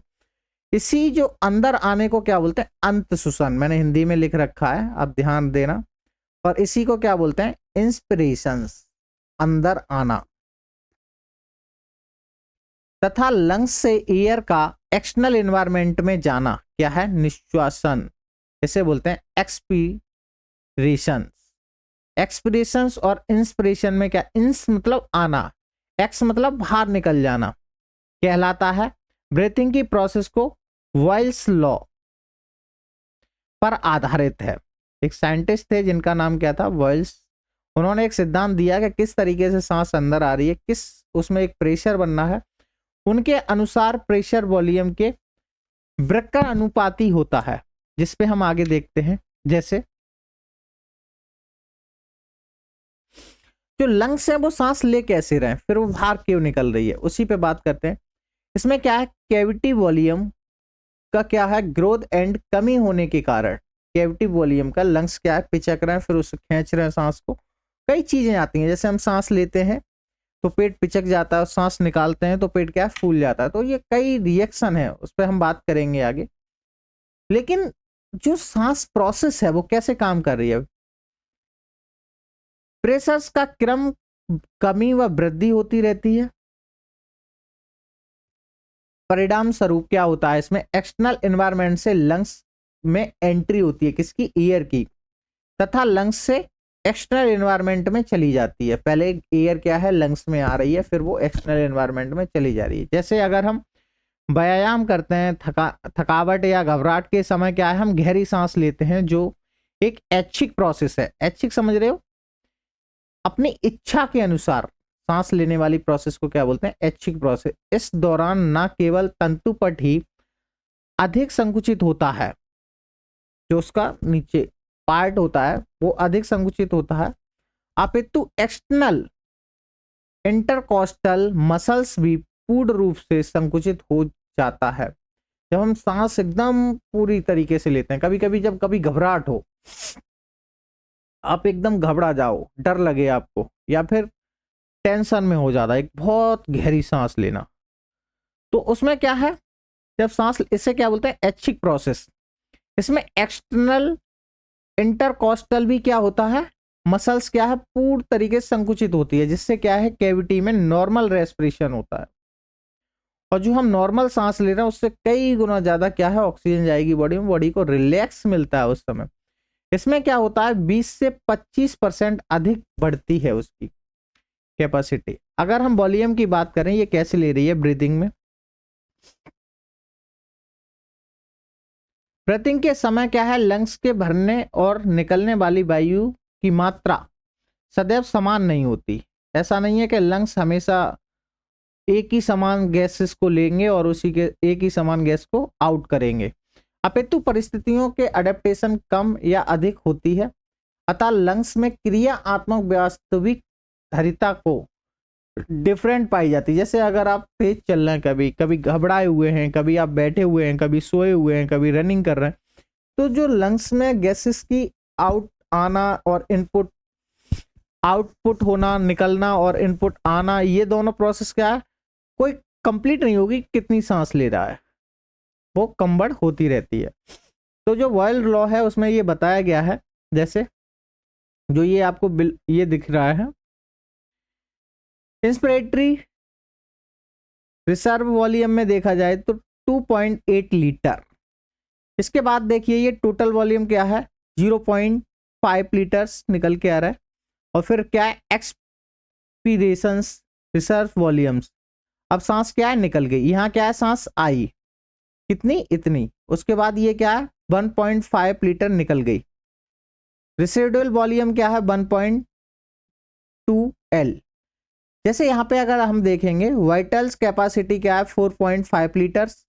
इसी जो अंदर आने को क्या बोलते हैं, अंत श्वसन, मैंने हिंदी में लिख रखा है, आप ध्यान देना। और इसी को क्या बोलते हैं, इंस्पिरेशंस, अंदर आना। तथा लंग्स से एयर का एक्सटर्नल एनवायरनमेंट में जाना क्या है, निश्वासन, इसे बोलते हैं एक्सपीरेशन। एक्सपीरेशंस और इंस्पिरेशन में क्या, इंस मतलब आना, एक्स मतलब बाहर निकल जाना, कहलाता है। ब्रीथिंग की प्रोसेस को वॉयल्स लॉ पर आधारित है। एक साइंटिस्ट थे जिनका नाम क्या था, वॉयल्स, उन्होंने एक सिद्धांत दिया कि किस तरीके से सांस अंदर आ रही है, किस उसमें एक प्रेशर बनना है, उनके अनुसार प्रेशर वॉल्यूम के वृक्का अनुपाती होता है, जिसपे हम आगे देखते हैं। जैसे जो लंग्स है वो सांस ले कैसे रहे, फिर वो बाहर क्यों निकल रही है, उसी पे बात करते हैं। इसमें क्या है, कैविटी वॉल्यूम का क्या है, ग्रोथ एंड कमी होने के कारण कैविटी वॉल्यूम का लंग्स क्या है, पिचक रहे हैं, फिर उसे खींच रहे हैं सांस को। कई चीजें आती हैं, जैसे हम सांस लेते हैं तो पेट पिचक जाता है, और सांस निकालते हैं तो पेट क्या है, फूल जाता है। तो ये कई रिएक्शन है, उस पर हम बात करेंगे आगे। लेकिन जो सांस प्रोसेस है वो कैसे काम कर रही है, प्रेशर्स का क्रम कमी व वृद्धि होती रहती है। परिणाम स्वरूप क्या होता है, इसमें एक्सटर्नल एनवायरनमेंट से लंग्स में एंट्री होती है, किसकी, एयर की, तथा लंग्स से एक्सटर्नल एनवायरनमेंट में चली जाती है। पहले एयर क्या है, लंग्स में आ रही है, फिर वो एक्सटर्नल एनवायरनमेंट में चली जा रही है। जैसे अगर हम व्यायाम करते हैं, थकावट या घबराहट के समय क्या है, हम गहरी सांस लेते हैं, जो एक ऐच्छिक प्रोसेस है। ऐच्छिक समझ रहे हो, अपनी इच्छा के अनुसार सांस लेने वाली प्रोसेस को क्या बोलते हैं, ऐच्छिक प्रोसेस। इस दौरान न केवल तंतुपट ही अधिक संकुचित होता है, जो उसका नीचे पार्ट होता है वो अधिक संकुचित होता है, अपितु एक्सटर्नल इंटरकॉस्टल मसल्स भी पूर्ण रूप से संकुचित हो जाता है। जब हम सांस एकदम पूरी तरीके से लेते हैं, कभी कभी जब कभी घबराहट हो, आप एकदम घबरा जाओ, डर लगे आपको, या फिर टेंशन में हो जाता है, एक बहुत गहरी सांस लेना, तो उसमें क्या है, जब सांस, इसे क्या बोलते हैं, ऐच्छिक प्रोसेस। इसमें एक्सटर्नल इंटरकॉस्टल भी क्या होता है, मसल्स क्या है, पूर्ण तरीके से संकुचित होती है, जिससे क्या है, कैविटी में नॉर्मल रेस्पिरेशन होता है। और जो हम नॉर्मल सांस ले रहे हैं उससे कई गुना ज्यादा क्या है, ऑक्सीजन जाएगी बॉडी में, बॉडी को रिलैक्स मिलता है उस समय। इसमें क्या होता है, 20 से 25% अधिक बढ़ती है उसकी कैपेसिटी। अगर हम वॉल्यूम की बात करें, ये कैसे ले रही है ब्रीदिंग में, ब्रीथिंग के समय क्या है, लंग्स के भरने और निकलने वाली वायु की मात्रा सदैव समान नहीं होती। ऐसा नहीं है कि लंग्स हमेशा एक ही समान गैसेस को लेंगे और उसी के एक ही समान गैस को आउट करेंगे। अपितु परिस्थितियों के अडेप्टेशन कम या अधिक होती है, अतः लंग्स में क्रियात्मक वास्तविक धारिता को डिफरेंट पाई जाती है। जैसे अगर आप तेज चल रहे हैं, कभी कभी घबराए हुए हैं, कभी आप बैठे हुए हैं, कभी सोए हुए हैं, कभी रनिंग कर रहे हैं, तो जो लंग्स में गैसेस की आउट आना और इनपुट आउटपुट होना, निकलना और इनपुट आना, ये दोनों प्रोसेस क्या है, कोई कंप्लीट नहीं होगी। कितनी सांस ले रहा है वो कंबड़ होती रहती है। तो जो बॉयल लॉ है उसमें ये बताया गया है, जैसे जो ये आपको ये दिख रहा है, इंस्पिरेटरी रिजर्व वॉल्यूम में देखा जाए तो 2.8 लीटर। इसके बाद देखिए ये टोटल वॉल्यूम क्या है, 0.5 लीटर्स निकल के आ रहा है। और फिर क्या है, एक्सपीरेशंस रिजर्व वॉल्यूम्स, अब सांस क्या है, निकल गई। यहाँ क्या है, सांस आई कितनी, इतनी। उसके बाद ये क्या है, 1.5 लीटर निकल गई। रेसिडुअल वॉल्यूम क्या है, 1.2 एल। जैसे यहाँ पे अगर हम देखेंगे, वाइटल्स कैपेसिटी क्या है, 4.5 लीटर्स।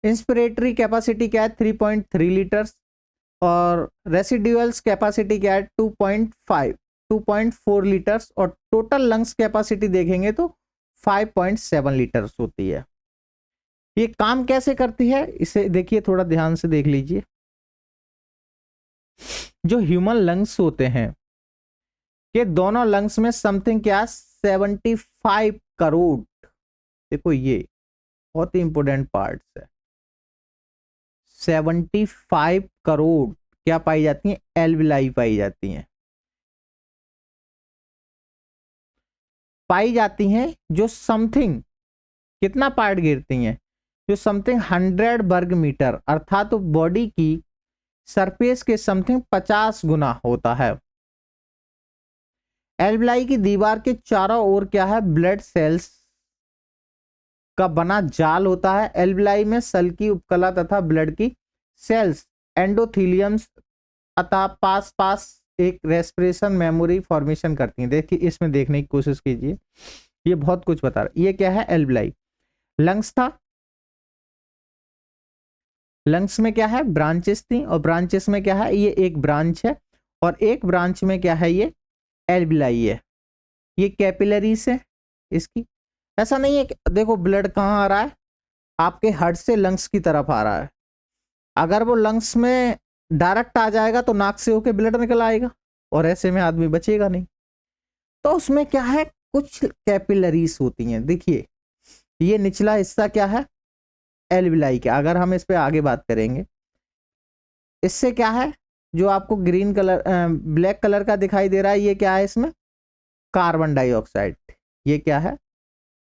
इंस्पिरेटरी कैपेसिटी क्या है, 3.3 लीटर्स। और रेसिडुअल्स कैपेसिटी क्या है, 2.4 लीटर्स। और टोटल लंग्स कैपेसिटी देखेंगे तो 5.7 लीटर्स होती है। ये काम कैसे करती है, इसे देखिए, थोड़ा ध्यान से देख लीजिए। जो ह्यूमन लंग्स होते हैं कि दोनों लंग्स में समथिंग क्या, 75 करोड़, देखो ये बहुत ही इंपॉर्टेंट पार्ट है, 75 करोड़ क्या पाई जाती हैं, एल्विलाई पाई जाती हैं, जो समथिंग कितना पार्ट गिरती हैं, जो समथिंग 100 वर्ग मीटर, अर्थात तो बॉडी की सरफेस के समथिंग 50 गुना होता है। एल्विलाई की दीवार के चारों ओर क्या है, ब्लड सेल्स का बना जाल होता है। एल्विलाई में सल की उपकला तथा ब्लड की सेल्स एंडोथीलियम्स अतः पास पास एक रेस्पिरेशन मेमोरी फॉर्मेशन करती हैं। देखिए इसमें देखने की कोशिश कीजिए, ये बहुत कुछ बता रहा है। ये क्या है, एल्विलाई। लंग्स था, लंग्स में क्या है, ब्रांचेस थी, और ब्रांचेस में क्या है, ये एक ब्रांच है, और एक ब्रांच में क्या है, ये एल्विलाई है। ये कैपिलरीज है इसकी। ऐसा नहीं है कि देखो ब्लड कहाँ आ रहा है, आपके हार्ट से लंग्स की तरफ आ रहा है। अगर वो लंग्स में डायरेक्ट आ जाएगा तो नाक से होके ब्लड निकल आएगा, और ऐसे में आदमी बचेगा नहीं। तो उसमें क्या है, कुछ कैपिलरीज होती हैं। देखिए ये निचला हिस्सा क्या है, एल्विलाई का। अगर हम इस पे आगे बात करेंगे, इससे क्या है, जो आपको ग्रीन कलर ब्लैक कलर का दिखाई दे रहा है, ये क्या है, इसमें कार्बन डाइऑक्साइड। ये क्या है,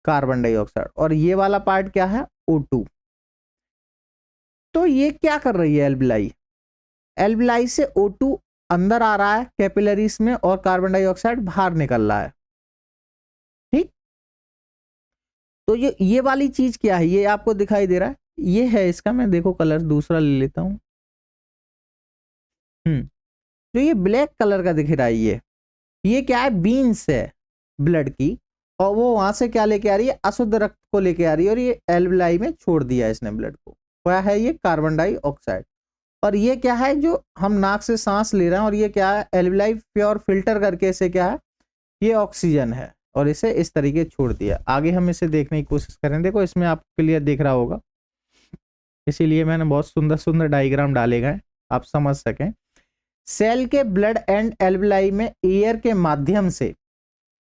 कार्बन डाइऑक्साइड। और ये वाला पार्ट क्या है, O2। तो ये क्या कर रही है एल्विलाई, एल्विलाई से O2 अंदर आ रहा है कैपिलरीज में, और कार्बन डाइऑक्साइड बाहर निकल रहा है। ठीक, तो ये वाली चीज क्या है, ये आपको दिखाई दे रहा है, ये है इसका, मैं देखो कलर दूसरा ले लेता हूं। जो ये ब्लैक कलर का दिख रहा है, ये क्या है, बीन्स है ब्लड की, और वो वहां से क्या लेके आ रही है, अशुद्ध रक्त को लेके आ रही है, और ये एल्विलाई में छोड़ दिया है इसने ब्लड को। क्या है, ये कार्बन डाइऑक्साइड। और ये क्या है, जो हम नाक से सांस ले रहे हैं, और ये क्या है, एल्विलाई प्योर फिल्टर करके इसे क्या है, ये ऑक्सीजन है, और इसे इस तरीके छोड़ दिया। आगे हम इसे देखने की कोशिश करें। देखो इसमें आपको क्लियर दिख रहा होगा, इसीलिए मैंने बहुत सुंदर सुंदर डायग्राम डाले गए, आप समझ सकें। सेल के ब्लड एंड एल्विलाई में एयर के माध्यम से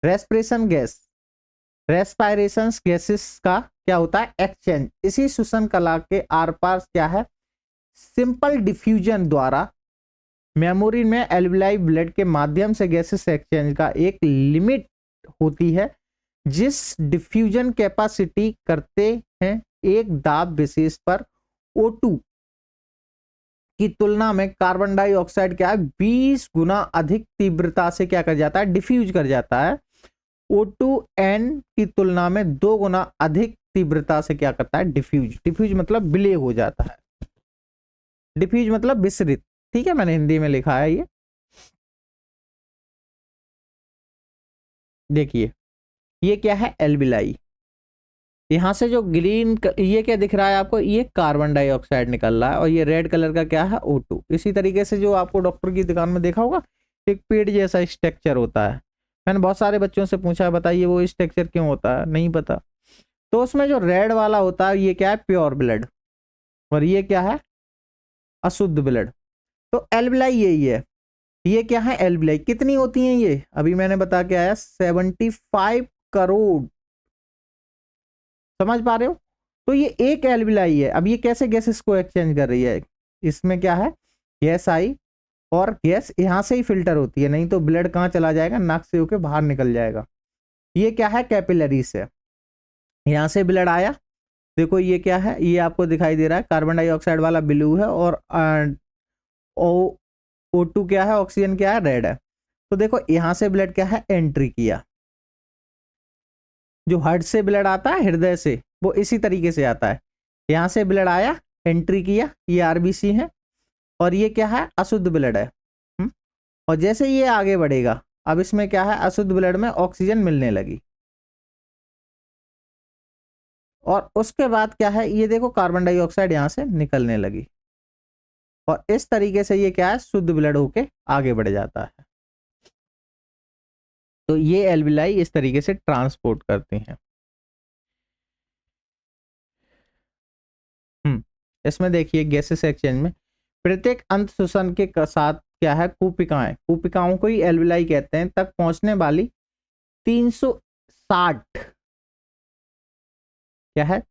रेस्पिरेशन गैस, रेस्पायरेशन गैसेस का क्या होता है, एक्सचेंज। इसी श्वसन कला के आर पार क्या है, सिंपल डिफ्यूजन द्वारा मेमोरी में एल्विलाई ब्लड के माध्यम से गैसेस एक्सचेंज का एक लिमिट होती है, जिस डिफ्यूजन कैपेसिटी करते हैं एक दाब विशेष पर O2 की तुलना में कार्बन डाइऑक्साइड क्या है, 20 गुना अधिक तीव्रता से क्या कर जाता है, डिफ्यूज कर जाता है। O2n की तुलना में 2 गुना अधिक तीव्रता से क्या करता है, डिफ्यूज। डिफ्यूज मतलब विलय हो जाता है। डिफ्यूज मतलब विसरित, ठीक है, मैंने हिंदी में लिखा है ये। देखिए ये क्या है, एल्बिलाई। यहां से जो ग्रीन ये क्या दिख रहा है आपको, ये कार्बन डाइऑक्साइड निकल रहा है, और ये रेड कलर का क्या है, O2। इसी तरीके से जो आपको डॉक्टर की दुकान में देखा होगा, एक पेड़ जैसा स्ट्रक्चर होता है। मैंने बहुत सारे बच्चों से पूछा, बताइए वो स्ट्रक्चर क्यों होता है, नहीं पता। तो उसमें जो रेड वाला होता है ये क्या है, प्योर ब्लड, और ये क्या है, अशुद्ध ब्लड। तो एल्बिलाई यही है। ये क्या है, एल्बिलाई कितनी होती हैं ये, अभी मैंने बता के आया 75 करोड़। समझ पा रहे हो। तो ये एक एल्बिलाई है। अब ये कैसे गैसेस को एक्सचेंज कर रही है, इसमें क्या है, गैस आई, और गैस यहां से ही फिल्टर होती है, नहीं तो ब्लड कहां चला जाएगा, नाक से होके बाहर निकल जाएगा। ये क्या है, कैपिलरी से यहां से ब्लड आया। देखो ये क्या है, ये आपको दिखाई दे रहा है, कार्बन डाइऑक्साइड वाला ब्लू है, और O2 क्या है, ऑक्सीजन क्या है, रेड है। तो देखो यहां से ब्लड क्या है, एंट्री किया। जो हार्ट से ब्लड आता है, हृदय से, वो इसी तरीके से आता है। यहां से ब्लड आया, एंट्री किया, ये आरबीसी है, और ये क्या है, अशुद्ध ब्लड है। और जैसे ये आगे बढ़ेगा, अब इसमें क्या है, अशुद्ध ब्लड में ऑक्सीजन मिलने लगी, और उसके बाद क्या है, ये देखो कार्बन डाइऑक्साइड यहां से निकलने लगी, और इस तरीके से ये क्या है, शुद्ध ब्लड होके आगे बढ़ जाता है। तो ये एल्बिलाई इस तरीके से ट्रांसपोर्ट करती हैं। इसमें देखिए गैसेस एक्सचेंज में प्रत्येक अंत शोषण के साथ क्या है, कूपिकाएं, कूपिकाओं को ही एल्बिलाई कहते हैं, तक पहुंचने वाली 360 क्या है,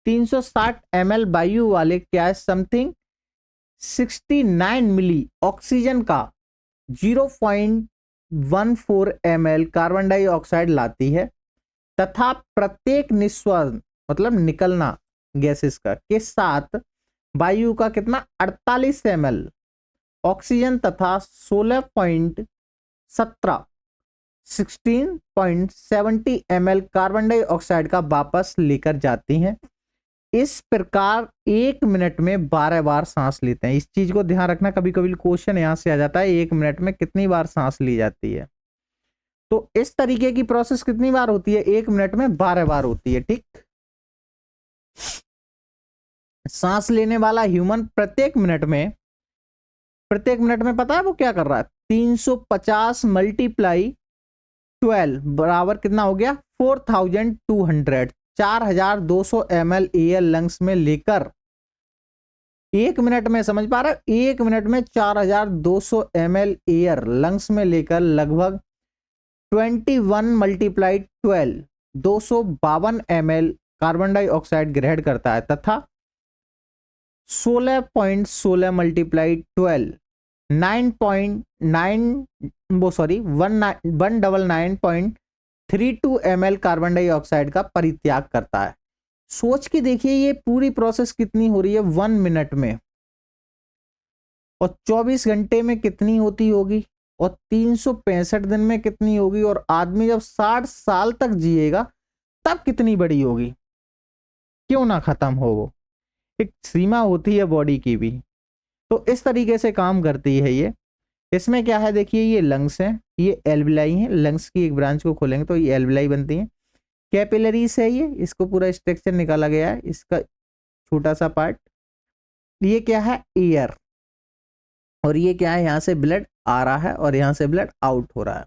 360 ml वायु वाले क्या है, समथिंग 69 मिली ऑक्सीजन का 0.14 ml कार्बन डाइऑक्साइड लाती है, तथा प्रत्येक निस्वान मतलब निकलना गैसेस का के साथ वायु का कितना 48 ml ऑक्सीजन तथा 16.70 ml कार्बन डाइऑक्साइड का वापस लेकर जाती हैं। इस प्रकार 1 मिनट में 12 बार सांस लेते हैं। इस चीज को ध्यान रखना, कभी कभी क्वेश्चन यहां से आ जाता है, 1 मिनट में कितनी बार सांस ली जाती है। तो इस तरीके की प्रोसेस कितनी बार होती है, 1 मिनट में 12 बार होती है। ठीक, सांस लेने वाला ह्यूमन प्रत्येक मिनट में पता है वो क्या कर रहा है, 350 मल्टीप्लाई 12 बराबर कितना हो गया, 4200 4200 ml एयर लंग्स में लेकर 1 मिनट में, समझ पा रहे हो, 1 मिनट में 4200 ml एयर लंग्स में लेकर लगभग 21 मल्टीप्लाई 12 252 ml कार्बन डाइऑक्साइड ग्रहण करता है, तथा 16.16 मल्टीप्लाई 12 199.32 ml कार्बन डाइऑक्साइड का परित्याग करता है। सोच के देखिए ये पूरी प्रोसेस कितनी हो रही है 1 मिनट में, और 24 घंटे में कितनी होती होगी, और 365 दिन में कितनी होगी, और आदमी जब 60 साल तक जिएगा तब कितनी बड़ी होगी, क्यों ना खत्म हो वो। एक सीमा होती है बॉडी की भी। तो इस तरीके से काम करती है ये। इसमें क्या है, देखिए ये लंग्स हैं, ये एल्विलाई हैं, लंग्स की एक ब्रांच को खोलेंगे तो ये एल्विलाई बनती हैं। कैपिलरीज है ये, इसको पूरा स्ट्रक्चर निकाला गया है, इसका छोटा सा पार्ट। ये क्या है, एयर, और ये क्या है, यहाँ से ब्लड आ रहा है और यहाँ से ब्लड आउट हो रहा है।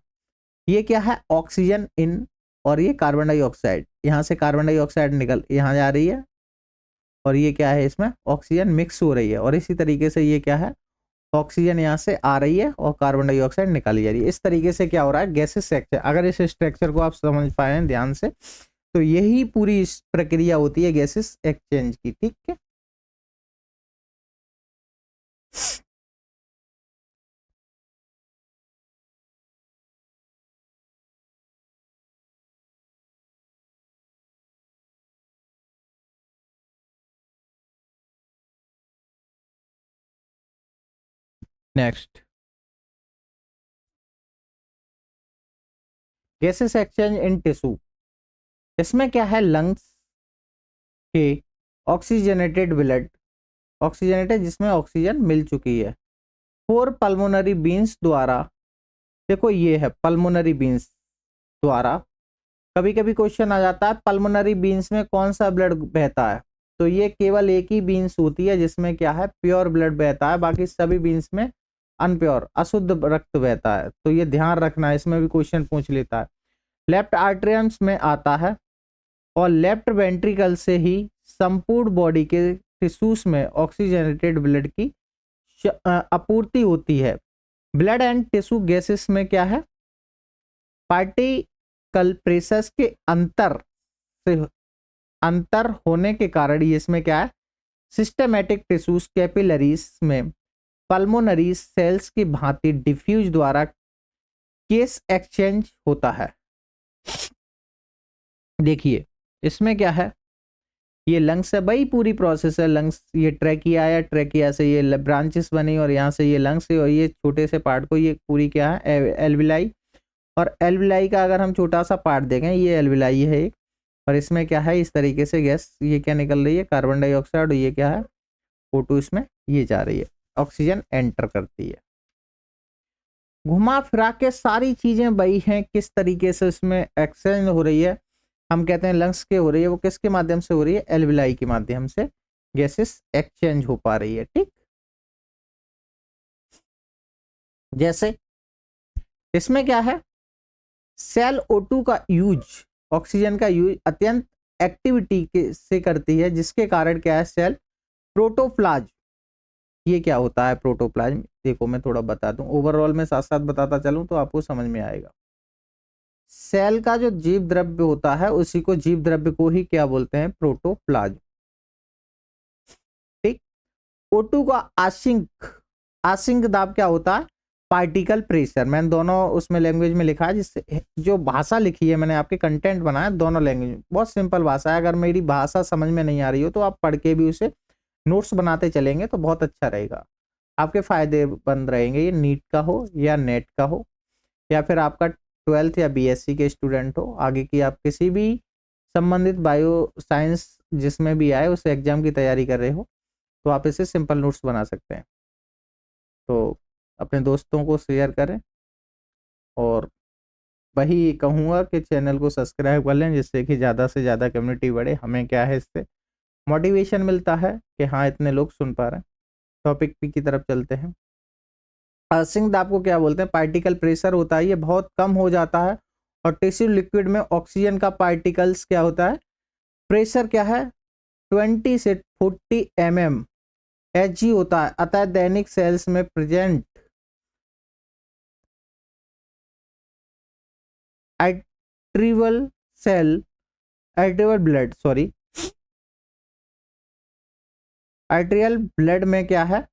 ये क्या है, ऑक्सीजन इन, और ये कार्बन डाइऑक्साइड, यहाँ से कार्बन डाइऑक्साइड निकल यहाँ जा रही है, और ये क्या है, इसमें ऑक्सीजन मिक्स हो रही है। और इसी तरीके से ये क्या है, ऑक्सीजन यहाँ से आ रही है और कार्बन डाइऑक्साइड निकाली जा रही है। इस तरीके से क्या हो रहा है, गैसेस स्ट्रक्चर। अगर इस स्ट्रक्चर को आप समझ पाए ध्यान से, तो यही पूरी प्रक्रिया होती है गैसेस एक्सचेंज की। ठीक है, next, gases exchange in tissue. इसमें क्या है, लंग्स के ऑक्सीजनेटेड ब्लड ऑक्सीजनेटेड जिसमें ऑक्सीजन मिल चुकी है। 4 पल्मोनरी बीन्स द्वारा, देखो ये है पल्मोनरी बीन्स द्वारा, कभी कभी क्वेश्चन आ जाता है पल्मोनरी बीन्स में कौन सा ब्लड बहता है, तो ये केवल एक ही बीन्स होती है जिसमें क्या है प्योर ब्लड बहता है, बाकी सभी बीन्स में अनप्योर अशुद्ध रक्त बहता है, तो ये ध्यान रखना है, इसमें भी क्वेश्चन पूछ लेता है। लेफ्ट आर्टरियम्स में आता है और लेफ्ट वेंट्रिकल से ही संपूर्ण बॉडी के टिश्यूज में ऑक्सीजनेटेड ब्लड की आपूर्ति होती है। ब्लड एंड टिश्यू गैसेस में क्या है, पार्टिकल प्रेशर्स के अंतर होने के कारण ये इसमें क्या है सिस्टमैटिक टिश्यूज कैपिलरीज में पल्मोनरी सेल्स की भांति डिफ्यूज द्वारा केस एक्सचेंज होता है। देखिए इसमें क्या है, ये लंग्स है भाई, पूरी प्रोसेस है लंग्स, ये ट्रैकिया है, ट्रैकिया से ये ब्रांचेस बनी और यहाँ से ये लंग्स है, और ये छोटे से पार्ट को ये पूरी क्या है एल्विलाई, और एल्विलाई का अगर हम छोटा सा पार्ट देखें ये एल्विलाई है एक, और इसमें क्या है इस तरीके से गैस ये क्या निकल रही है कार्बन डाइऑक्साइड, और ये क्या है O2 इसमें ये जा रही है, ऑक्सीजन एंटर करती है। घुमा फिरा के सारी चीजें वही हैं, किस तरीके से इसमें एक्सचेंज हो रही है, हम कहते हैं लंग्स के हो रही है, वो किसके माध्यम से हो रही है एल्विलाई के माध्यम से गैसेस एक्सचेंज हो पा रही है। ठीक, जैसे इसमें क्या है सेल O2 का यूज, ऑक्सीजन का यूज अत्यंत एक्टिविटी के से करती है, जिसके कारण क्या है सेल प्रोटोप्लाज्म, ये क्या होता है प्रोटोप्लाज्म, देखो मैं थोड़ा बता दूं, ओवरऑल में साथ साथ बताता चलूं तो आपको समझ में आएगा। सेल का जो जीव द्रव्य होता है उसी को जीव द्रव्य को ही क्या बोलते हैं प्रोटोप्लाज्म। ठीक, O2 का आशिंक दाब क्या होता है पार्टिकल प्रेशर, मैंने दोनों उसमें लैंग्वेज में लिखा है, जिससे जो भाषा लिखी है मैंने आपके कंटेंट बनाया दोनों लैंग्वेज, बहुत सिंपल भाषा है, अगर मेरी भाषा समझ में नहीं आ रही हो तो आप पढ़ के भी उसे नोट्स बनाते चलेंगे तो बहुत अच्छा रहेगा, आपके फायदे बंद रहेंगे, ये नीट का हो या नेट का हो या फिर आपका 12th या BSc के स्टूडेंट हो, आगे की आप किसी भी संबंधित बायो साइंस जिसमें भी आए उस एग्जाम की तैयारी कर रहे हो तो आप इसे सिंपल नोट्स बना सकते हैं। तो अपने दोस्तों को शेयर करें और वही कहूँगा कि चैनल को सब्सक्राइब कर लें, जिससे कि ज़्यादा से ज़्यादा कम्युनिटी बढ़े, हमें क्या है इससे मोटिवेशन मिलता है कि हाँ इतने लोग सुन पा रहे हैं। टॉपिक पी की तरफ चलते हैं। आशिंक दाब को क्या बोलते हैं, पार्टिकल प्रेशर होता है, ये बहुत कम हो जाता है, और टिश्यू लिक्विड में ऑक्सीजन का पार्टिकल्स क्या होता है प्रेशर क्या है 20 से 40 mm Hg होता है, अतः दैनिक सेल्स में प्रेजेंट आर्टरियल ब्लड में क्या है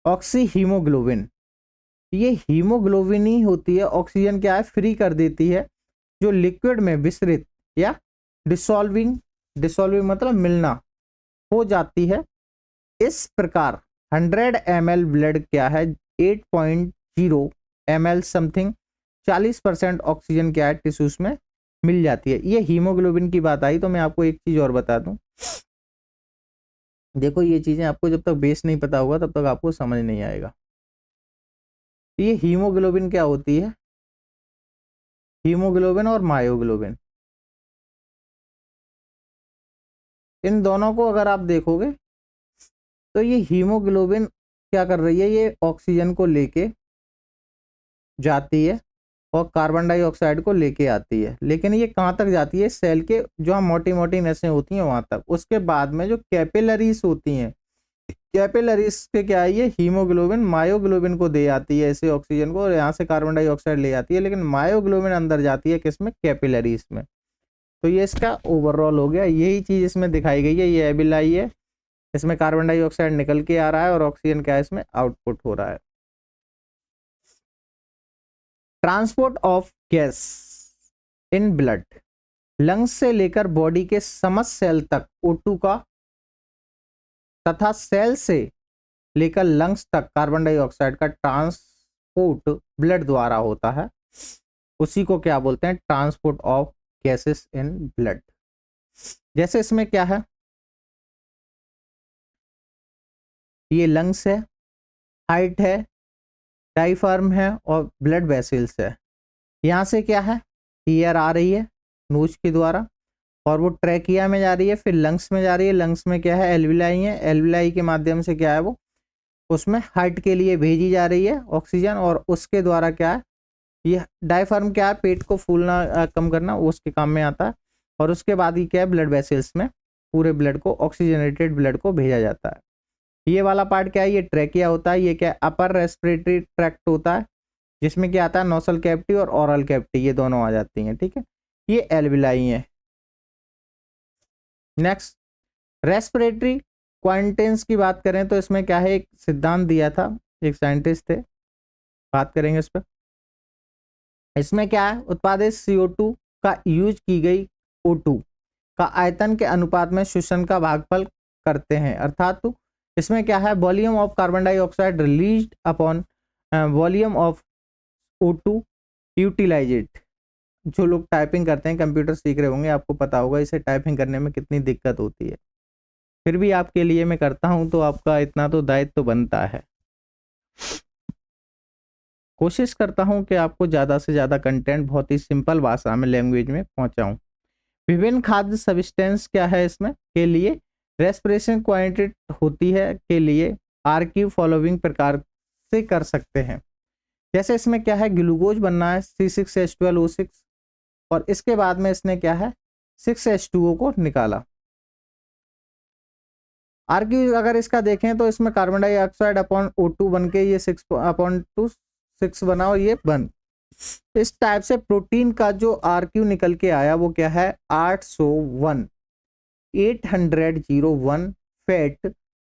ऑक्सी हीमोग्लोबिन, ये हीमोग्लोबिन ही होती है, ऑक्सीजन क्या है फ्री कर देती है, जो लिक्विड में विसरित या डिसॉल्विंग मतलब मिलना हो जाती है। इस प्रकार 100 ml ब्लड क्या है 8.0 ml समथिंग 40% ऑक्सीजन क्या है टिश्यूज में मिल जाती है। ये हीमोग्लोबिन की बात आई तो मैं आपको एक चीज और बता दूं, देखो ये चीजें आपको जब तक बेस नहीं पता होगा तब तक आपको समझ नहीं आएगा। ये हीमोग्लोबिन क्या होती है, हीमोग्लोबिन और मायोग्लोबिन, इन दोनों को अगर आप देखोगे तो ये हीमोग्लोबिन क्या कर रही है, ये ऑक्सीजन को लेके जाती है और कार्बन डाइऑक्साइड को लेके आती है, लेकिन ये कहाँ तक जाती है सेल के जो मोटी मोटी नसें होती हैं वहां तक, उसके बाद में जो कैपिलरीज होती हैं कैपिलरीज के क्या है ये हीमोग्लोबिन मायोग्लोबिन को दे आती है ऐसे ऑक्सीजन को, और यहाँ से कार्बन डाइऑक्साइड ले आती है, लेकिन मायोग्लोबिन अंदर जाती है किसमें कैपिलरीज में। तो ये इसका ओवरऑल हो गया, यही चीज इसमें दिखाई गई है, ये एबिलाई है, इसमें कार्बन डाइऑक्साइड निकल के आ रहा है और ऑक्सीजन क्या है इसमें आउटपुट हो रहा है। Transport of gas in blood, lungs से लेकर बॉडी के समस्त सेल तक O2 का तथा सेल से लेकर लंग्स तक कार्बन डाइऑक्साइड का ट्रांसपोर्ट ब्लड द्वारा होता है, उसी को क्या बोलते हैं transport of gases in blood. जैसे इसमें क्या है ये लंग्स है, हार्ट है, डायफ्राम है और ब्लड वेसल्स है। यहाँ से क्या है, एयर आ रही है नोज के द्वारा और वो ट्रैकिया में जा रही है, फिर लंग्स में जा रही है। लंग्स में क्या है, एल्विलाई है, एल्विलाई के माध्यम से क्या है वो उसमें हार्ट के लिए भेजी जा रही है ऑक्सीजन, और उसके द्वारा क्या है, ये डायफ्राम क्या है, पेट को फूलना कम करना, वो उसके काम में आता है। और उसके बाद ही क्या है, ब्लड वेसल्स में पूरे ब्लड को, ऑक्सीजनेटेड ब्लड को भेजा जाता है। ये वाला पार्ट क्या है, ये ट्रैकिया होता है। ये क्या है, अपर रेस्पिरेटरी ट्रैक्ट होता है, जिसमें क्या आता है, नोसल कैविटी और ओरल कैविटी, ये दोनों आ जाती हैं। ठीक है, ये एल्विलाई है। नेक्स्ट, रेस्पिरेटरी क्वारंटाइन्स की बात करें तो इसमें क्या है, एक सिद्धांत दिया था, एक साइंटिस्ट थे, बात करेंगे इस पर। इसमें क्या है, उत्पादित CO2 का यूज की गई O2 का आयतन के अनुपात में शोषण का भागफल करते हैं। अर्थात तो इसमें क्या है, volume of carbon dioxide released upon volume of O2 utilised. जो लोग टाइपिंग करते हैं, कंप्यूटर सीख रहे होंगे, आपको पता होगा इसे टाइपिंग करने में कितनी दिक्कत होती है। फिर भी आपके लिए मैं करता हूं, तो आपका इतना तो दायित्व तो बनता है। कोशिश करता हूं कि आपको ज़्यादा से ज़्यादा कंटेंट बहुत ही सिंपल भाषा में, लैंग्वेज में पहुंचाऊं। विभिन्न खाद्य सब्सटेंस क्या है इसमें के लिए रेस्पिरेशन क्वांटिटी होती है के लिए आरक्यू फॉलोइंग प्रकार से कर सकते हैं। जैसे इसमें क्या है, ग्लूकोज बनना है C6H12O6, और इसके बाद में इसने क्या है 6H2O को निकाला। आरक्यू अगर इसका देखें तो इसमें कार्बन डाइऑक्साइड अपॉन O2 बन के ये 6 बना और ये बन। इस टाइप से प्रोटीन का जो आरक्यू निकल के आया वो क्या है 801 फैट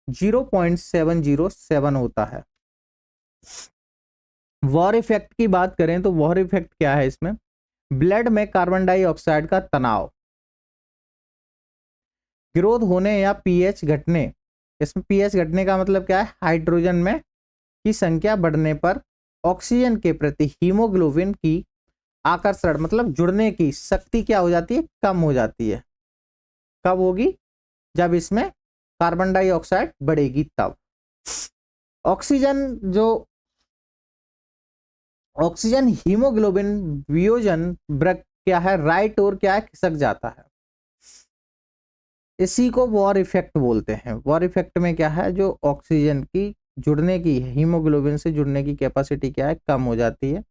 0.707 होता है। वॉर इफेक्ट की बात करें तो वॉर इफेक्ट क्या है, इसमें ब्लड में कार्बन डाइऑक्साइड का तनाव, ग्रोथ होने या पीएच घटने। इसमें पीएच घटने का मतलब क्या है, हाइड्रोजन में की संख्या बढ़ने पर ऑक्सीजन के प्रति हीमोग्लोबिन की आकर्षण मतलब जुड़ने की शक्ति क्या हो जाती है, कम हो जाती है। कब होगी, जब इसमें कार्बन डाइऑक्साइड बढ़ेगी तब। ऑक्सीजन हीमोग्लोबिन वियोजन ब्रक क्या है, राइट और क्या है, खिसक जाता है। इसी को वॉर इफेक्ट बोलते हैं। वॉर इफेक्ट में क्या है, जो ऑक्सीजन की जुड़ने की, हीमोग्लोबिन से जुड़ने की कैपेसिटी क्या है, कम हो जाती है।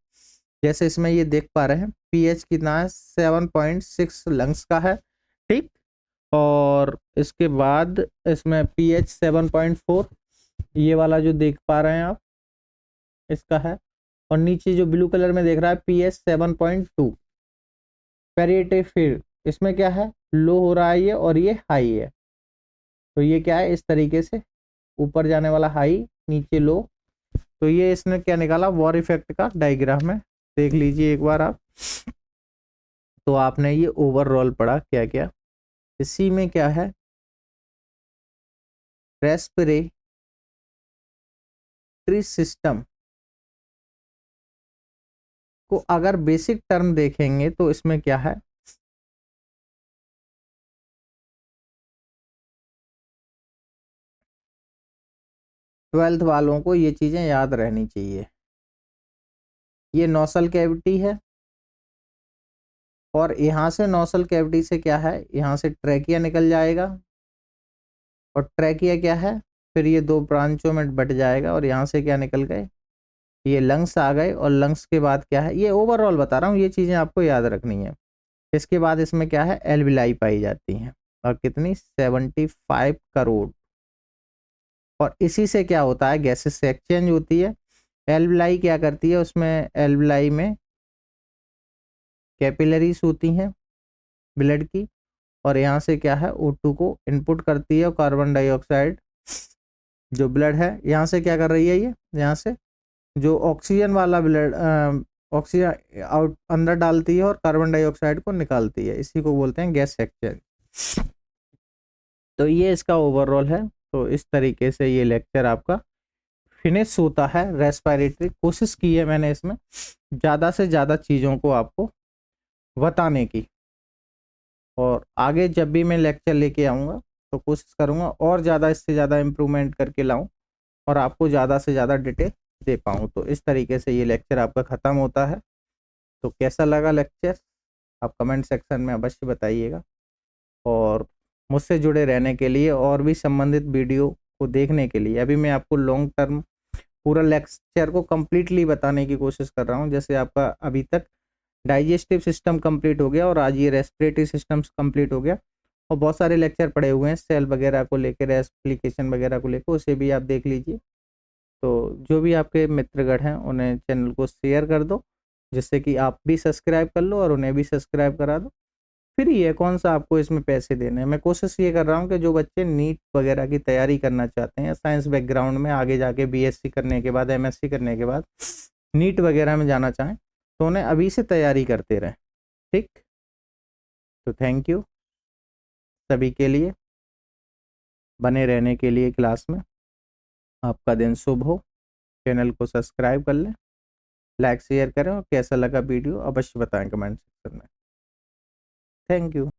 जैसे इसमें ये देख पा रहे हैं, पीएच कितना है 7.6 लंग्स का है, ठीक। और इसके बाद इसमें पीएच 7.4 ये वाला जो देख पा रहे हैं आप, इसका है। और नीचे जो ब्लू कलर में देख रहा है पीएच 7.2 पेरिएटिव फील्ड, इसमें क्या है, लो हो रहा है ये, और ये हाई है। तो ये क्या है, इस तरीके से ऊपर जाने वाला हाई, नीचे लो। तो ये इसने क्या निकाला, वॉर इफेक्ट का डायग्राम है, देख लीजिए एक बार आप। तो आपने ये ओवरऑल पढ़ा क्या क्या। इसी में क्या है, रेस्पिरेटरी सिस्टम को अगर बेसिक टर्म देखेंगे तो इसमें क्या है, ट्वेल्थ वालों को ये चीजें याद रहनी चाहिए। ये नोसल कैविटी है, और यहाँ से नोसल कैविटी से क्या है, यहाँ से ट्रैकिया निकल जाएगा, और ट्रैकिया क्या है, फिर ये दो ब्रांचों में बट जाएगा, और यहाँ से क्या निकल गए, ये लंग्स आ गए। और लंग्स के बाद क्या है, ये ओवरऑल बता रहा हूँ, ये चीज़ें आपको याद रखनी है। इसके बाद इसमें क्या है, एल्विलाई पाई जाती हैं, और कितनी 75 करोड़। और इसी से क्या होता है, गैसेस से एक्सचेंज होती है। एल्विलाई क्या करती है, उसमें एल्विलाई में कैपिलरीज होती हैं ब्लड की, और यहाँ से क्या है O2 को इनपुट करती है, और कार्बन डाइऑक्साइड जो ब्लड है यहाँ से क्या कर रही है, ये यहाँ से जो ऑक्सीजन वाला ब्लड ऑक्सीजन आउट अंदर डालती है, और कार्बन डाइऑक्साइड को निकालती है। इसी को बोलते हैं गैस एक्सचेंज। तो ये इसका ओवरऑल है। तो इस तरीके से ये लेक्चर आपका फिनिश होता है। रेस्पिरेटरी कोशिश की है मैंने इसमें ज़्यादा से ज़्यादा चीज़ों को आपको बताने की, और आगे जब भी मैं लेक्चर लेके आऊँगा तो कोशिश करूँगा और ज़्यादा इससे ज़्यादा इम्प्रूवमेंट करके लाऊँ। और आपको ज़्यादा से ज़्यादा डिटेल दे पाऊँ। तो इस तरीके से ये लेक्चर आपका ख़त्म होता है। तो कैसा लगा लेक्चर आप कमेंट सेक्शन में अवश्य बताइएगा, और मुझसे जुड़े रहने के लिए और भी संबंधित वीडियो को देखने के लिए अभी मैं आपको लॉन्ग टर्म पूरा लेक्चर को कम्प्लीटली बताने की कोशिश कर रहा हूँ। जैसे आपका अभी तक डाइजेस्टिव सिस्टम कंप्लीट हो गया और आज ये रेस्पिरेटरी सिस्टम्स कंप्लीट हो गया, और बहुत सारे लेक्चर पड़े हुए हैं सेल वगैरह को लेकर, एप्लीकेशन वगैरह को लेकर, उसे भी आप देख लीजिए। तो जो भी आपके मित्रगण हैं उन्हें चैनल को शेयर कर दो, जिससे कि आप भी सब्सक्राइब कर लो और उन्हें भी सब्सक्राइब करा दो। फ्री है, कौन सा आपको इसमें पैसे देने हैं। मैं कोशिश ये कर रहा हूँ कि जो बच्चे नीट वगैरह की तैयारी करना चाहते हैं, साइंस बैकग्राउंड में आगे जाके बीएससी करने के बाद, एमएससी करने के बाद नीट वगैरह में जाना चाहें, तो उन्हें अभी से तैयारी करते रहें। ठीक, तो थैंक यू सभी के लिए बने रहने के लिए क्लास में। आपका दिन शुभ हो। चैनल को सब्सक्राइब कर लें, लाइक शेयर करें, और कैसा लगा वीडियो अवश्य बताएं कमेंट सेक्शन में। Thank you.